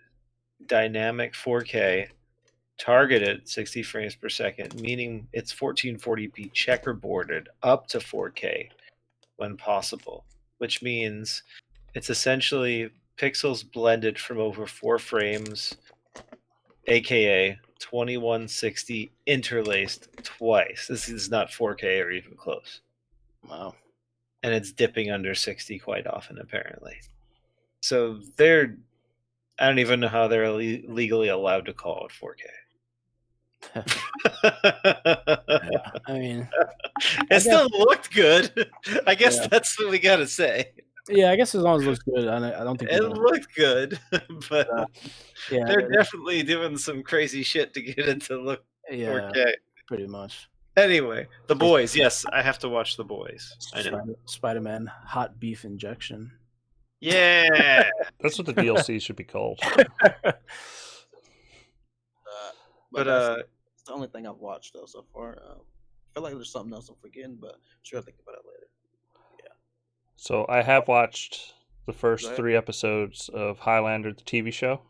S2: dynamic 4K, targeted 60 frames per second, meaning it's 1440p checkerboarded up to 4K when possible, which means it's essentially pixels blended from over 4 frames, aka 2160 interlaced twice. This is not 4K or even close.
S4: Wow.
S2: And it's dipping under 60 quite often, apparently. So I don't even know how they're legally allowed to call it 4K.
S4: I mean,
S2: It still looked good. I guess
S4: Yeah.
S2: that's what we gotta say.
S4: yeah, I guess as long as it looks good, I don't think
S2: It
S4: they're gonna-
S2: looked good, but
S4: yeah,
S2: they're definitely doing some crazy shit to get it to look
S4: yeah,
S2: 4K.
S4: pretty much.
S2: Anyway, The Boys. Yes, I have to watch The Boys. I know.
S4: Spider-Man hot beef injection.
S2: Yeah.
S3: That's what the DLC should be called.
S2: But
S1: that's the only thing I've watched though so far. I feel like there's something else I'm forgetting, but I'm sure I'll think about it later.
S3: So I have watched the first
S1: Go ahead.
S3: 3 episodes of Highlander, the TV show.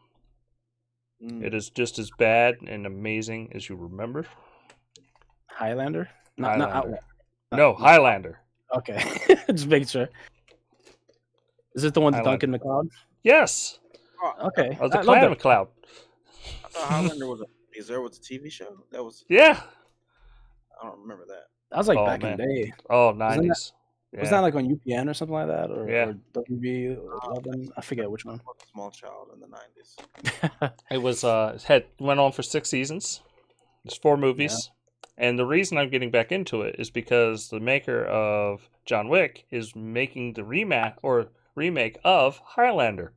S1: Mm.
S3: It is just as bad and amazing as you remember.
S4: Highlander? Not
S3: Highlander.
S4: Outlaw.
S3: No, Highlander.
S4: Okay, just making sure. Is it the one with
S3: Highlander.
S4: Duncan McLeod?
S3: Yes.
S4: Okay,
S3: Oh, the
S4: I love
S3: Clan
S4: that.
S3: McLeod.
S1: I thought Highlander was a TV show. That was
S3: Yeah.
S1: I don't remember that.
S4: That was like
S3: Oh,
S4: back
S3: man.
S4: in the day.
S3: Oh,
S4: that-
S3: 90s.
S4: Was
S3: Yeah.
S4: that like on UPN or something like that, or,
S3: Yeah.
S4: or WB 11? I forget which one.
S1: I was a small child in the '90s.
S3: It was went on for 6 seasons. There's 4 movies. And the reason I'm getting back into it is because the maker of John Wick is making the remake of Highlander.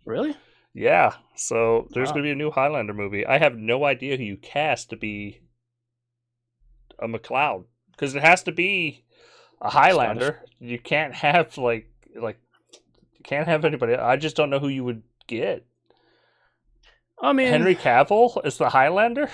S4: Really?
S3: Yeah, so there's
S4: Wow.
S3: going to be a new Highlander movie. I have no idea who you cast to be a McLeod, because it has to be a Highlander. You can't have you can't have anybody. I just don't know who you would get.
S4: I mean,
S3: Henry Cavill is the Highlander.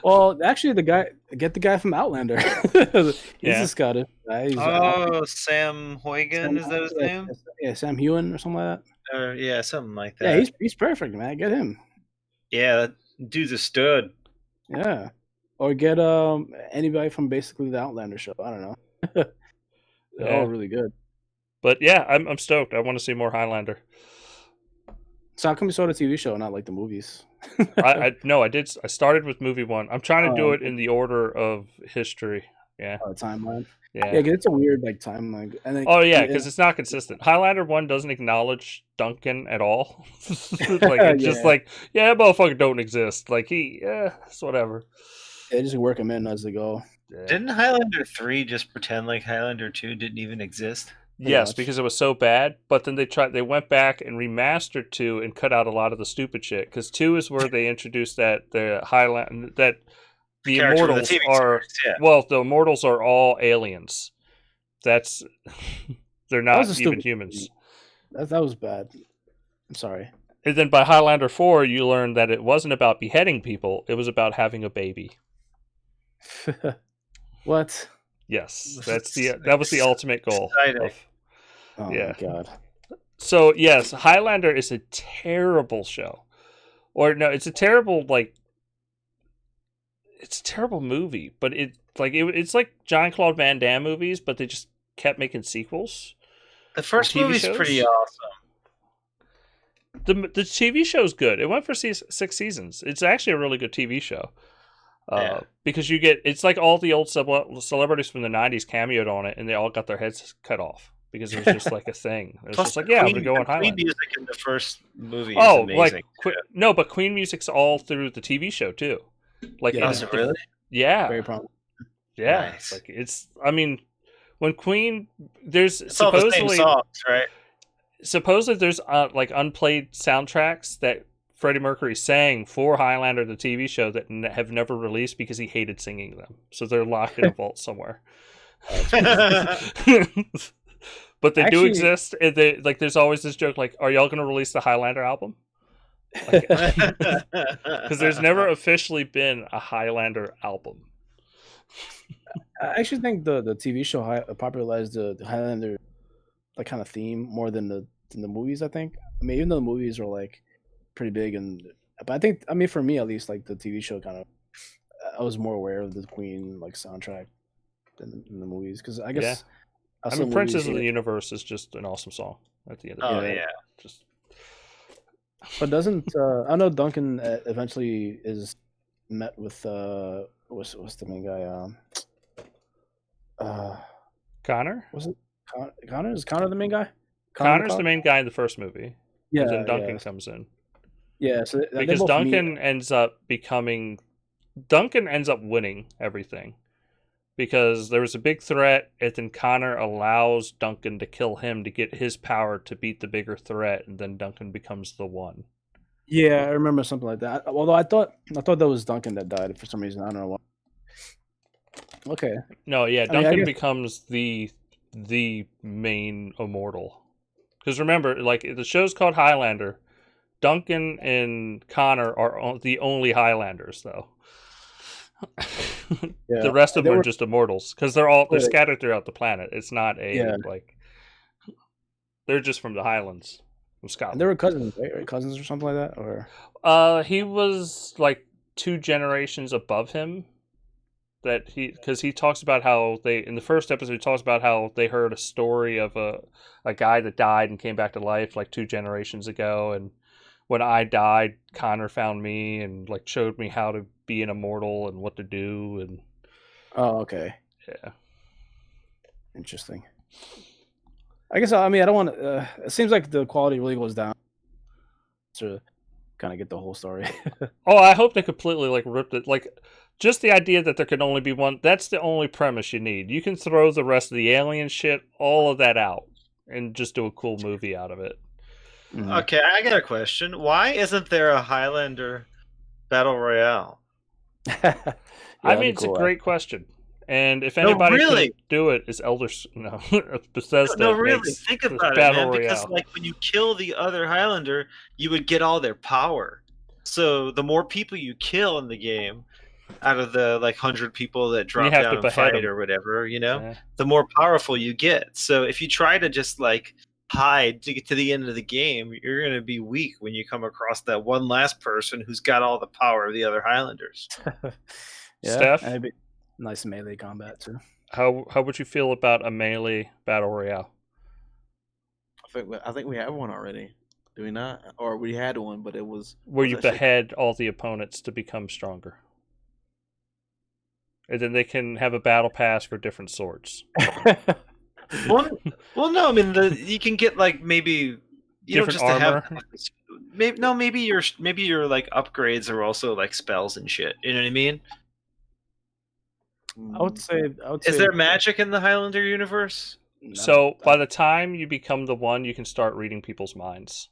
S4: well, actually, get the guy from Outlander. He's
S3: Yeah.
S4: a Scottish guy. He's,
S2: Sam Huygen, is that his name?
S4: Yeah, Sam Hewen or something like that.
S2: Yeah, something like
S4: Yeah,
S2: that.
S4: he's perfect, man. Get him.
S2: Yeah, that dude's a stud.
S4: Yeah, or get anybody from basically the Outlander show. I don't know. They're
S3: Yeah.
S4: all really good.
S3: But yeah, I'm stoked. I want to see more Highlander.
S4: So how come you saw the TV show, not like the movies?
S3: I started with movie 1. I'm trying to do it
S4: okay.
S3: in the order of history. Yeah.
S4: Timeline.
S3: Yeah.
S4: Yeah, 'cause it's a weird like timeline. And then,
S3: Oh yeah, because it's not consistent. Highlander 1 doesn't acknowledge Duncan at all. Like it's just like, yeah, motherfucker don't exist. Like it's whatever.
S4: They just work them in as they go.
S3: Yeah.
S2: Didn't Highlander 3 just pretend like Highlander 2 didn't even exist?
S3: Yes,
S4: much.
S3: because it was so bad. But then they went back and remastered 2 and cut out a lot of the stupid shit. Because 2 is where they introduced the
S2: Character from the
S3: Immortals
S2: TV
S3: are
S2: series, yeah.
S3: well, the Immortals are all aliens. That's they're
S4: That was
S3: not
S4: a
S3: even
S4: stupid
S3: humans.
S4: That was bad. I'm sorry.
S3: And then by Highlander 4, you learn that it wasn't about beheading people; it was about having a baby.
S4: What?
S3: Yes, that was the ultimate goal.
S4: Oh
S3: Yeah.
S4: my god.
S3: So yes, Highlander is a terrible show, or no, it's a terrible it's a terrible movie. But it's like Jean-Claude Van Damme movies, but they just kept making sequels.
S2: The first
S3: TV
S2: movie's
S3: shows?
S2: pretty awesome.
S3: The TV show's good. It went for 6 seasons. It's actually a really good TV show. Because it's like all the old celebrities from the 90s cameoed on it, and they all got their heads cut off because it was just like a thing. It was
S2: Plus
S3: just like,
S2: the
S3: yeah, I'm
S2: Queen,
S3: gonna go on
S2: the Queen
S3: Highlander.
S2: music in the first movie is
S3: Oh,
S2: amazing.
S3: no, but Queen music's all through the TV show too. Like,
S4: Yeah.
S2: Is it really?
S3: Yeah,
S4: Very promising.
S3: yeah.
S2: Nice.
S3: Like I mean, when Queen, there's
S2: It's all the same songs, right?
S3: supposedly there's like unplayed soundtracks that Freddie Mercury sang for Highlander, the TV show, that have never released because he hated singing them. So they're locked in a vault somewhere. But they do
S4: Actually-
S3: exist. And there's always this joke like, are y'all going to release the Highlander album? Because there's never officially been a Highlander album.
S4: I actually think the TV show popularized the Highlander like kind of theme more than the movies. I think. I mean, even though the movies are like pretty big, but I think, I mean, for me at least, like the TV show kind of, I was more aware of the Queen like soundtrack than the movies, because I guess.
S3: I mean, Princess of the Universe is just an awesome song at the end of the day.
S2: Yeah.
S3: Just
S4: But doesn't I know Duncan eventually is met with what's the main guy?
S3: Connor?
S4: Was it Connor? Is Connor the main guy?
S3: Connor's the main guy in the first movie.
S4: Yeah.
S3: And then Duncan comes in.
S4: Yeah. So
S3: Because Duncan ends up winning everything. Because there was a big threat, and then Connor allows Duncan to kill him to get his power to beat the bigger threat, and then Duncan becomes the one.
S4: Yeah, I remember something like that. Although I thought that was Duncan that died for some reason. I don't know why. Okay.
S3: No, yeah,
S4: I mean,
S3: Duncan
S4: guess-
S3: becomes the main immortal. Because remember, like, the show's called Highlander. Duncan and Connor are the only Highlanders, though.
S4: Yeah.
S3: The rest of them
S4: They
S3: are
S4: were-
S3: just immortals because they're
S4: Right.
S3: scattered throughout the planet. It's not
S4: Yeah.
S3: they're just from the Highlands from
S4: And
S3: Scotland.
S4: they were cousins, right? Cousins or something like that, or
S3: He was like 2 generations above him. Because he talks about how in the first episode he talks about how they heard a story of a guy that died and came back to life like 2 generations ago, and when I died, Connor found me and like showed me how to be an immortal and what to do, and
S4: oh, okay,
S3: yeah.
S4: interesting. I guess I mean I don't want to. It seems like the quality really goes down to kind of get the whole story.
S3: Oh, I hope they completely like ripped it. Like, just the idea that there can only be one. That's the only premise you need. You can throw the rest of the alien shit, all of that out, and just do a cool movie out of it.
S4: Mhm.
S2: Okay, I got a question. Why isn't there a Highlander battle royale?
S4: Yeah,
S3: I
S4: that'd
S3: mean,
S4: be
S3: it's a
S4: cool,
S3: great question. And if
S2: No,
S3: anybody
S2: really.
S3: can do it, it's No, it's Bethesda.
S2: No, really,
S3: makes
S2: think
S3: this
S2: about it,
S3: battle
S2: man. Because
S3: royale.
S2: like when you kill the other Highlander, you would get all their power. So the more people you kill in the game, out of the like 100 people that drop
S3: have
S2: down
S3: to
S2: and
S3: behead
S2: fight
S3: 'em.
S2: or whatever,
S3: Yeah.
S2: the more powerful you get. So if you try to just like hide to get to the end of the game, you're going to be weak when you come across that one last person who's got all the power of the other Highlanders.
S4: Yeah,
S3: Steph?
S4: and it'd be nice melee combat too.
S3: How would you feel about a melee battle royale?
S1: I think we have one already. Do we not? Or we had one, but it was
S3: Where
S1: what's
S3: you
S1: that shit?
S3: behead all the opponents to become stronger. And then they can have a battle pass for different swords.
S2: Well, no, I mean you can get like maybe you don't
S3: Different
S2: just have
S3: armor.
S2: maybe your like upgrades are also like spells and shit. You know what I mean?
S4: I would say.
S2: Is there magic in the Highlander universe?
S3: So by the time you become the one, you can start reading people's minds.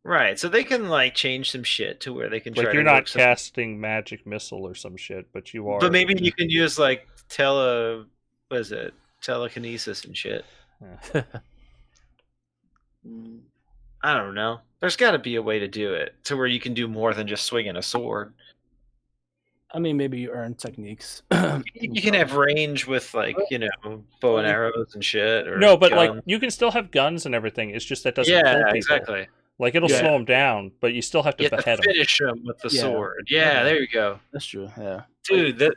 S2: Right, so they can like change some shit to where they can try
S3: Like
S2: to
S3: you're not
S2: work some-
S3: casting magic missile or some shit, but you are.
S2: But maybe you can use like telekinesis and shit.
S3: Yeah.
S2: I don't know. There's got to be a way to do it to where you can do more than just swinging a sword.
S4: I mean, maybe you earn techniques.
S2: You can have range with like bow and arrows and shit. Or
S3: No, but
S2: guns.
S3: like you can still have guns and everything. It's just that doesn't kill
S2: Yeah,
S3: people.
S2: exactly.
S3: Like it'll
S4: Yeah.
S3: slow them down, but you still have to
S2: You have to
S3: behead them.
S2: finish them with the
S4: Yeah.
S2: sword. Yeah, there you go,
S4: That's true. Yeah.
S2: dude.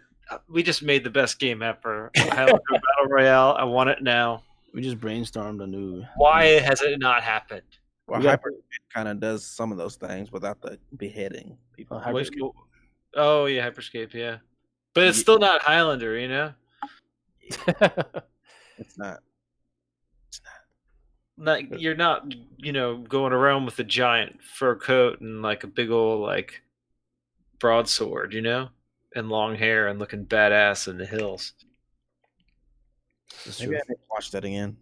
S2: We just made the best game ever. Highlander Battle Royale. I want it now.
S4: We just brainstormed a new.
S2: Why has it not happened?
S1: Well,
S4: We got-
S1: Hyper kind of does some of those things without the beheading people.
S4: Hyperscape.
S2: Oh yeah, Hyperscape. Yeah, but it's still not Highlander.
S1: It's not.
S2: You're not going around with a giant fur coat and like a big old like broadsword, and long hair and looking badass in the hills.
S4: That's
S1: Maybe
S4: true.
S1: I need to watch that again.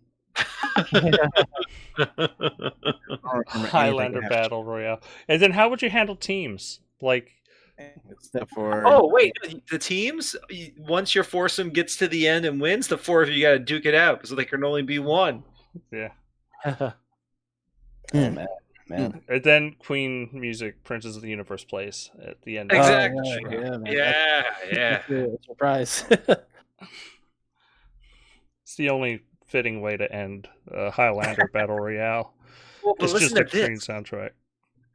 S3: Highlander battle royale. And then how would you handle teams? Like,
S1: Except for
S2: Oh wait, the teams. Once your foursome gets to the end and wins, the four of you got to duke it out because there can only be one.
S3: yeah.
S4: Man.
S3: And then Queen music, Princess of the Universe plays at the end.
S2: Exactly.
S4: Oh, yeah, man.
S2: Yeah.
S4: That's a surprise.
S3: It's the only fitting way to end Highlander battle royale.
S2: Well, but
S3: It's
S2: listen
S3: just
S2: to
S3: a clean
S2: this.
S3: soundtrack.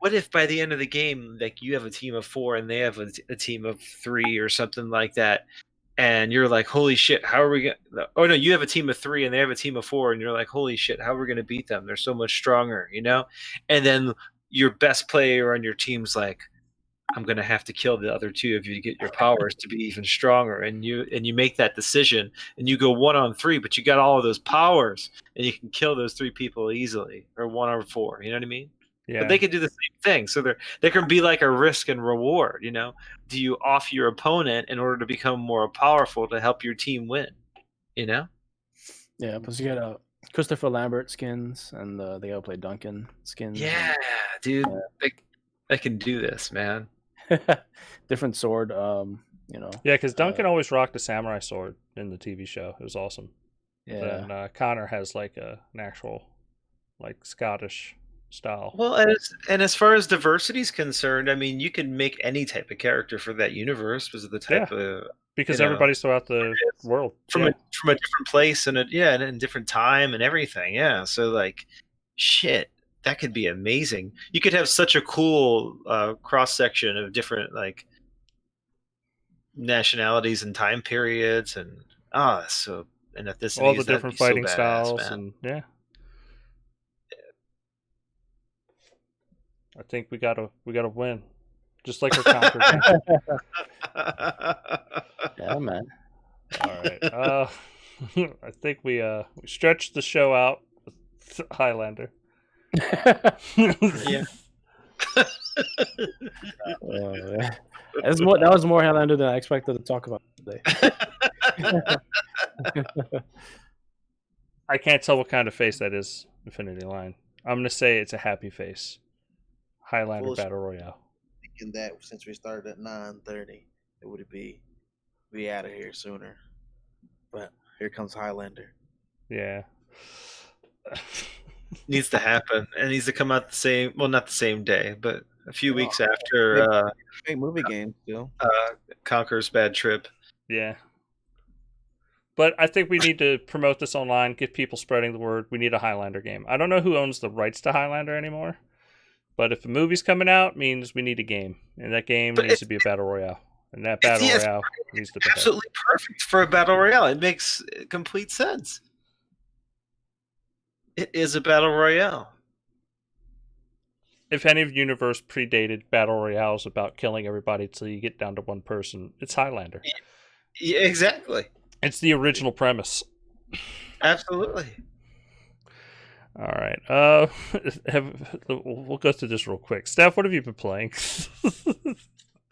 S2: What if by the end of the game, like you have a team of 4 and they have a team of 3 or something like that, and you're like, "Holy shit, how are we gonna?" Oh no, you have a team of 3 and they have a team of 4, and you're like, "Holy shit, how are we gonna beat them? They're so much stronger," And then your best player on your team's like, "I'm gonna have to kill the other 2 of you to get your powers to be even stronger," and you make that decision, and you go 1 on 3, but you got all of those powers, and you can kill those 3 people easily, or 1 or 4. You know what I mean?
S3: Yeah.
S2: But they could do the same thing. So there can be like a risk and reward, Do you off your opponent in order to become more powerful to help your team win?
S4: Yeah, plus you got Christopher Lambert skins, and they all play Duncan skins.
S2: Yeah, dude. They can do this, man.
S4: Different sword,
S3: Yeah, because Duncan always rocked a samurai sword in the TV show. It was awesome.
S4: Yeah.
S3: And Connor has like an actual, like Scottish style.
S2: Well, and as far as diversity is concerned, I mean, you can make any type of character for that universe because of the type of
S3: because everybody's throughout the world
S2: from a different place and and different time and everything. Yeah, so like, shit, that could be amazing. You could have such a cool cross section of different like nationalities and time periods, and ethnicities.
S3: all the different fighting styles,
S2: man.
S3: and yeah. I think we gotta win, just like our Conquer game.
S4: Yeah, man.
S3: All right. I think we stretched the show out with Highlander.
S2: Yeah.
S4: Yeah. That was more Highlander than I expected to talk about today.
S3: I can't tell what kind of face that is, Infinity Line. I'm gonna say it's a happy face. Highlander
S1: Bullshit.
S3: Battle Royale.
S1: Thinking that since we started at 9:30, it would be out of here sooner. But here comes Highlander.
S3: Yeah.
S2: Needs to happen. It needs to come out the same. Well, not the same day, but a few weeks after
S1: Great movie game still.
S2: Conquer's Bad Trip.
S3: Yeah. But I think we need to promote this online, get people spreading the word. We need a Highlander game. I don't know who owns the rights to Highlander anymore, but if a movie's coming out, it means we need a game, and that game needs to be a battle royale, and that battle royale needs to be
S2: absolutely perfect for a battle royale. It makes complete sense. It is a battle royale.
S3: If any of universe predated battle royales about killing everybody till you get down to one person, it's Highlander.
S2: Yeah, exactly.
S3: It's the original premise.
S2: Absolutely.
S3: All right. We'll go through this real quick. Steph, what have you been playing?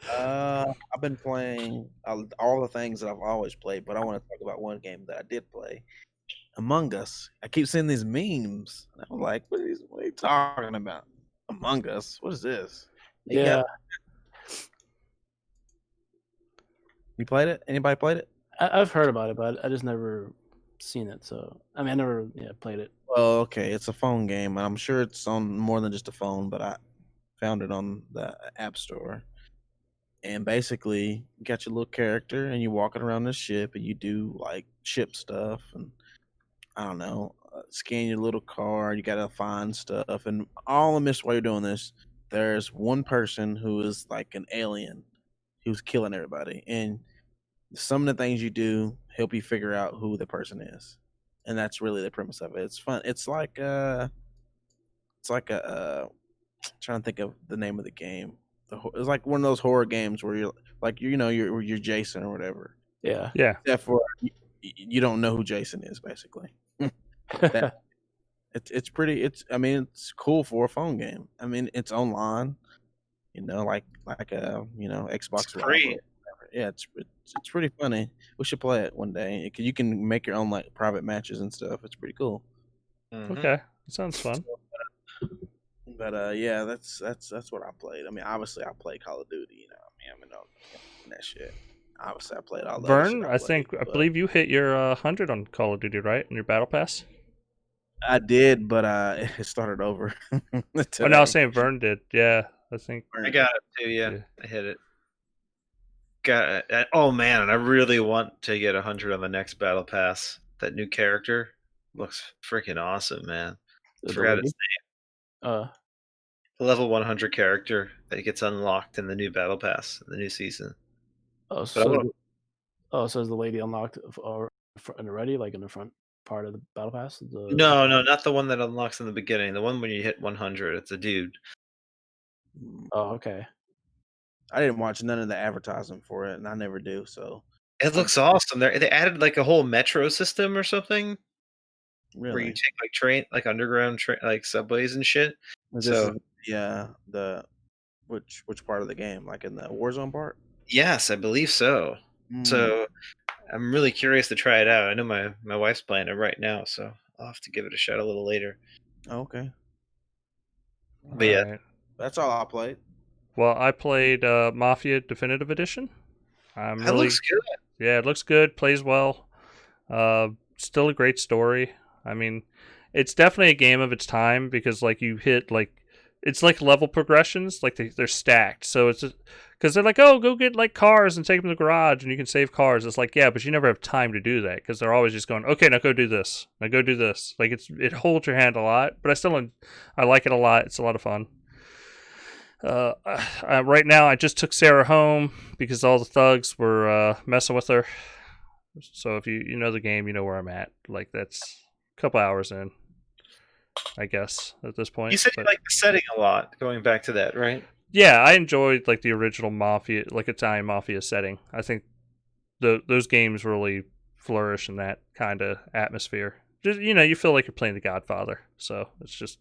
S1: I've been playing all the things that I've always played, but I want to talk about one game that I did play, Among Us. I keep seeing these memes, and I'm like, what are you talking about? Among Us? What is this?
S4: Yeah.
S1: You played it? Anybody played it?
S4: I've heard about it, but I just never seen it. So I mean, I never played it.
S1: Well, okay, it's a phone game. I'm sure it's on more than just a phone, but I found it on the App Store. And basically, you got your little character, and you're walking around this ship, and you do like ship stuff, and I don't know, scan your little car. You gotta find stuff, and all in this while you're doing this, there's one person who is like an alien who's killing everybody, and some of the things you do help you figure out who the person is, and that's really the premise of it. It's fun. It's like a trying to think of the name of the game. It's like one of those horror games where you're like you're Jason or whatever.
S4: Yeah.
S1: Except for you don't know who Jason is, basically. It's pretty. It's cool for a phone game. I mean, it's online. Like a Xbox.
S2: It's free.
S1: Yeah, it's pretty funny. We should play it one day. You can make your own like private matches and stuff. It's pretty cool.
S2: Mm-hmm.
S3: Okay, that sounds fun.
S1: But yeah, that's what I played. I mean, obviously I play Call of Duty. That shit. Obviously I played all those.
S3: VERN, I believe you hit your 100 on Call of Duty, right? In your battle pass.
S1: I did, but it started over.
S3: Oh no, I was saying VERN did. Yeah, I think
S2: I got it too. Yeah, I hit it. Got it. Oh man, and I really want to get 100 on the next battle pass. That new character looks freaking awesome, man. I forgot its name. The level 100 character that gets unlocked in the new battle pass, the new season.
S4: Oh, so is the lady unlocked already, like in the front part of the battle pass?
S2: No, not the one that unlocks in the beginning. The one when you hit 100, it's a dude.
S4: Oh, okay.
S1: I didn't watch none of the advertising for it, and I never do. So
S2: it looks awesome. They added like a whole metro system or something.
S1: Really?
S2: Where you take like underground like subways and shit.
S1: Which part of the game? Like in the Warzone part?
S2: Yes, I believe so. So I'm really curious to try it out. I know my wife's playing it right now, so I'll have to give it a shot a little later.
S1: Oh, okay.
S2: But yeah,
S1: that's all I played.
S3: Well, I played Mafia Definitive Edition.
S2: That looks good.
S3: Yeah, it looks good. Plays well. Still a great story. I mean, it's definitely a game of its time because like you hit like it's like level progressions, like they're stacked. So it's because they're like, oh, go get like cars and take them to the garage and you can save cars. It's like, yeah, but you never have time to do that because they're always just going, okay, now go do this, now go do this. Like it holds your hand a lot, but I like it a lot. It's a lot of fun. Right now, I just took Sarah home because all the thugs were messing with her. So if you know the game, you know where I'm at. Like that's a couple hours in, I guess, at this point.
S2: You said you like the setting a lot, going back to that, right?
S3: Yeah, I enjoyed like the original Mafia, like Italian Mafia setting. I think those games really flourish in that kind of atmosphere. Just you feel like you're playing The Godfather. So it's just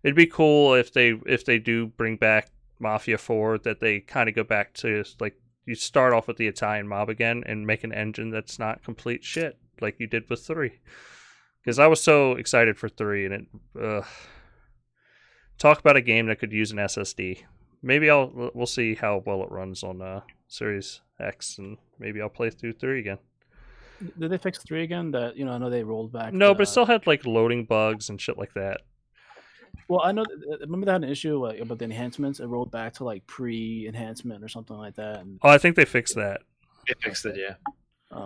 S3: it'd be cool if they do bring back Mafia 4, that they kind of go back to like you start off with the Italian mob again and make an engine that's not complete shit like you did with 3. Because I was so excited for 3 and it talk about a game that could use an SSD. Maybe we'll see how well it runs on Series X, and maybe I'll play through 3 again.
S4: Did they fix 3 again? That I know they rolled back.
S3: No, but it still had like loading bugs and shit like that.
S4: Well, I know. Remember they had an issue about the enhancements. It rolled back to like pre-enhancement or something like that. And,
S3: I think they fixed that.
S2: They fixed it, yeah.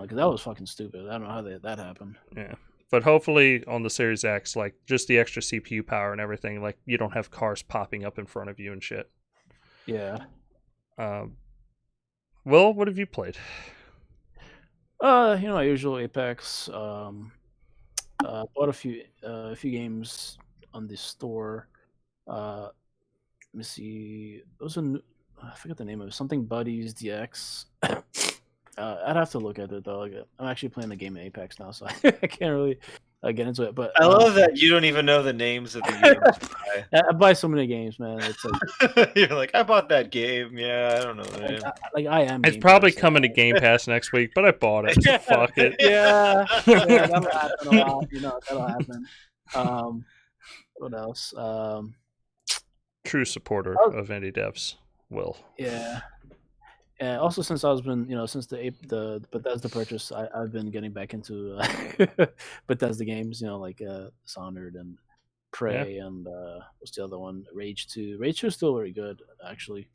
S4: Because that was fucking stupid. I don't know how that happened.
S3: Yeah. But hopefully on the Series X, like just the extra CPU power and everything, like you don't have cars popping up in front of you and shit.
S4: Yeah.
S3: Will, what have you played?
S4: My usual Apex. Bought a few games on the store. Let me see. Those are I forget the name of it. Something Buddies DX. I'd have to look at it though. I'm actually playing the game in Apex now, so I can't really get into it. But
S2: I love that you don't even know the names of the games.
S4: I buy so many games, man. It's like
S2: you're like, I bought that game. Yeah, I don't know the name.
S4: I am.
S3: It's probably coming to Game Pass next week, but I bought it. So fuck it.
S4: Yeah, that'll happen a lot. That'll happen. What else?
S3: True supporter of indie devs. Will.
S4: Yeah. And also, since I was been, since the Bethesda purchase, I've been getting back into Bethesda games. Like Dishonored and Prey and what's the other one? Rage 2. Rage 2 is still very good, actually.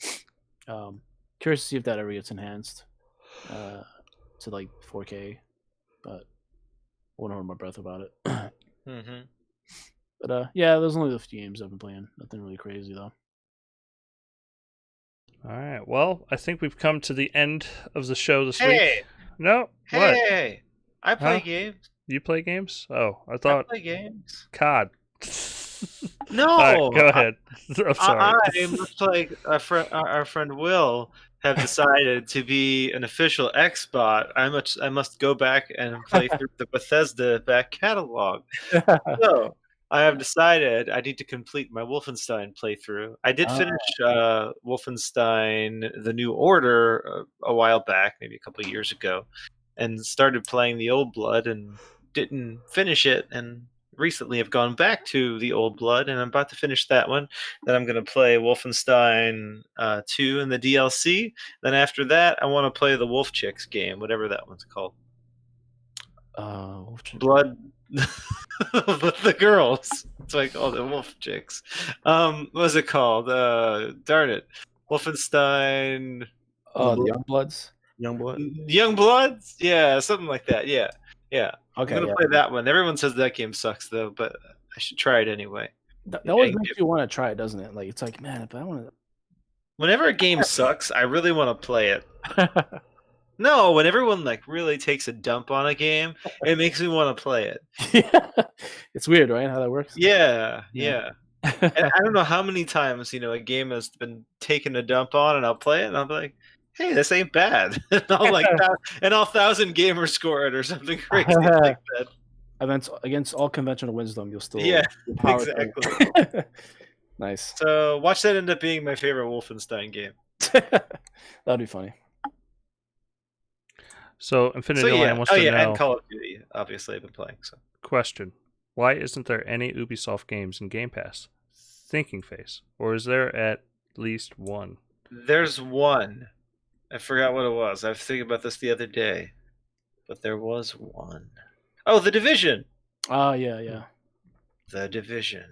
S4: Curious to see if that ever gets enhanced to like 4K, but I won't hold my breath about it.
S2: Mm-hmm.
S4: But yeah, there's only a few games I've been playing. Nothing really crazy though.
S3: All right. Well, I think we've come to the end of the show this week.
S2: Hey!
S3: No. What?
S2: Hey! I play
S3: Huh?
S2: games.
S3: You play games? Oh, I thought.
S2: I play games.
S3: COD.
S2: No!
S3: All right, go ahead. I'm sorry.
S2: I much like our friend Will, have decided to be an official Xbot. I must go back and play through the Bethesda back catalog. So I have decided I need to complete my Wolfenstein playthrough. I did finish Wolfenstein: The New Order a while back, maybe a couple of years ago, and started playing the Old Blood and didn't finish it, and recently have gone back to the Old Blood, and I'm about to finish that one. Then I'm going to play Wolfenstein 2 in the DLC. Then after that, I want to play the Wolf Chicks game, whatever that one's called. Blood... the girls. That's what I call the Wolf Chicks. What was it called? Darn it. Wolfenstein...
S4: the Youngbloods?
S2: Youngbloods? Yeah, something like that. Yeah.
S4: Okay,
S2: I'm going to play that one. Everyone says that game sucks, though, but I should try it anyway.
S4: That always makes you want to try it, doesn't it? Like, it's like, man, if I want to...
S2: Whenever a game sucks, I really want to play it. No, when everyone like really takes a dump on a game, it makes me want to play it.
S4: It's weird, right? How that works?
S2: Yeah. And I don't know how many times, a game has been taken a dump on, and I'll play it, and I'll be like, hey, this ain't bad. And I'll 1,000 gamers score it or something crazy like that.
S4: Against all conventional wisdom, you'll still
S2: exactly.
S4: Nice.
S2: So watch that end up being my favorite Wolfenstein game.
S4: That'd be funny.
S3: So Infinity Line wants to know.
S2: And Call of Duty, obviously, I've been playing. So
S3: question: why isn't there any Ubisoft games in Game Pass? Thinking face, or is there at least one?
S2: There's one. I forgot what it was. I was thinking about this the other day, but there was one. Oh, The Division.
S4: Oh yeah.
S2: The Division.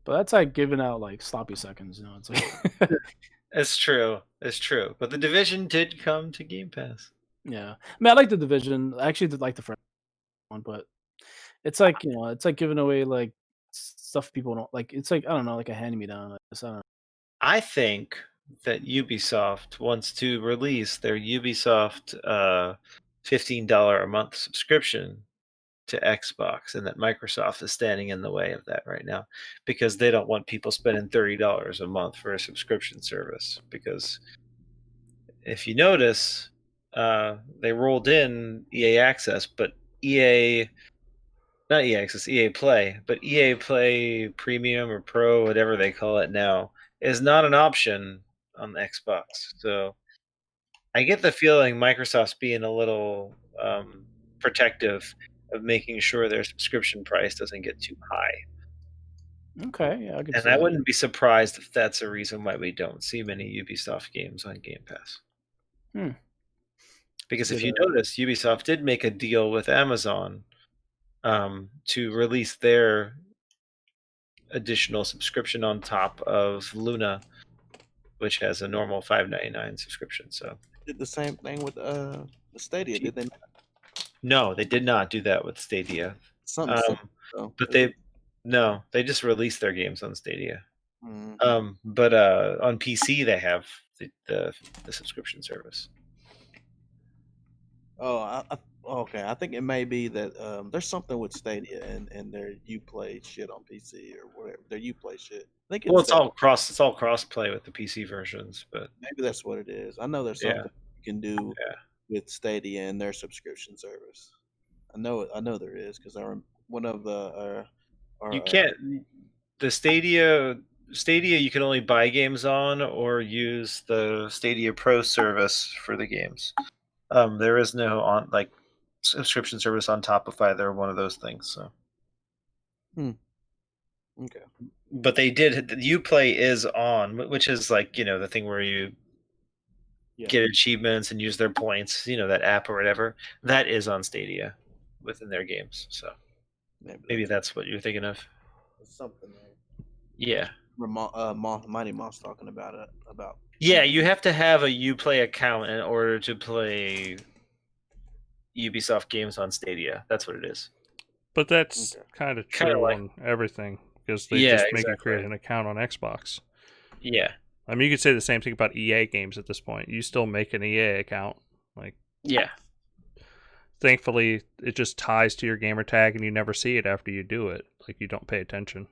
S4: But that's like giving out like sloppy seconds, It's like
S2: It's true. But The Division did come to Game Pass.
S4: Yeah, I mean, I like The Division. I actually did like the first one, but it's like it's like giving away like stuff people don't like. It's like I don't know, like a hand-me-down.
S2: I think that Ubisoft wants to release their Ubisoft $15 a month subscription to Xbox, and that Microsoft is standing in the way of that right now because they don't want people spending $30 a month for a subscription service. Because if you notice, they rolled in EA Access, but not EA Access, EA Play, but EA Play Premium or Pro, whatever they call it now, is not an option on the Xbox. So I get the feeling Microsoft's being a little protective of making sure their subscription price doesn't get too high.
S4: Okay, yeah, I can
S2: And
S4: see
S2: I
S4: that.
S2: wouldn't be surprised if that's a reason why we don't see many Ubisoft games on Game Pass. Because if you notice, Ubisoft did make a deal with Amazon to release their additional subscription on top of Luna, which has a normal $5.99 subscription. So
S1: Did the same thing with the Stadia, did they not?
S2: no, they did not do that with Stadia.
S1: Something similar, though.
S2: But they just released their games on Stadia. But on PC they have the subscription service.
S1: Oh, okay. I think it may be that there's something with Stadia and their Uplay shit on PC or whatever. Their Uplay shit. I think
S2: Well, it's all cross play with the PC versions, but
S1: maybe that's what it is. I know there's something you can do with Stadia and their subscription service. I know there is because one of the
S2: you can't the Stadia you can only buy games on or use the Stadia Pro service for the games. There is no subscription service on top of either one of those things. So,
S1: okay.
S2: But they did. Uplay is on, which is the thing where you get achievements and use their points. That app or whatever that is on Stadia within their games. So maybe that's what you're thinking of.
S1: Something there.
S2: Yeah.
S1: Mighty Moss talking about it.
S2: Yeah, you have to have a Uplay account in order to play Ubisoft games on Stadia. That's what it is.
S3: But that's kind of true on everything because they just make you create an account on Xbox.
S2: Yeah.
S3: I mean, you could say the same thing about EA games at this point. You still make an EA account. Thankfully, it just ties to your gamer tag and you never see it after you do it. Like, you don't pay attention.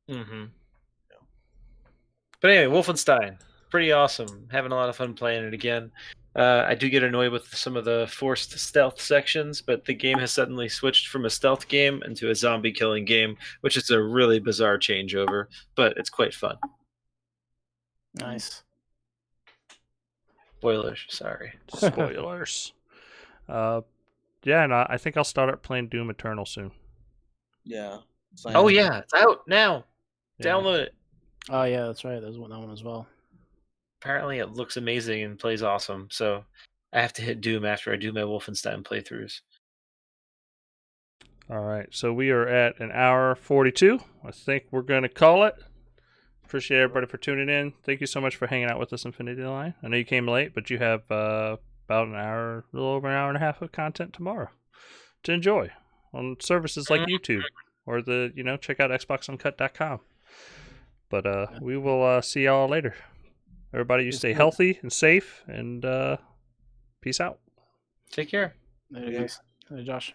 S2: Mm-hmm. But anyway, Wolfenstein. Pretty awesome. Having a lot of fun playing it again. I do get annoyed with some of the forced stealth sections, but the game has suddenly switched from a stealth game into a zombie killing game, which is a really bizarre changeover, but it's quite fun.
S4: Nice.
S2: Spoilers, sorry.
S3: Spoilers. And I think I'll start up playing Doom Eternal soon.
S1: Yeah.
S2: Oh yeah, it's out now. Download it.
S4: Oh yeah, that's right. There's that one as well.
S2: Apparently it looks amazing and plays awesome, so I have to hit Doom after I do my Wolfenstein playthroughs.
S3: All right, so we are at an hour 42. I think we're going to call it. Appreciate everybody for tuning in. Thank you so much for hanging out with us, Infinity Line. I know you came late, but you have about a little over an hour and a half of content tomorrow to enjoy on services like YouTube or check out xboxuncut.com. But we will see y'all later. Everybody, you stay healthy and safe, and peace out.
S2: Take care.
S4: Later, guys. Later, Josh.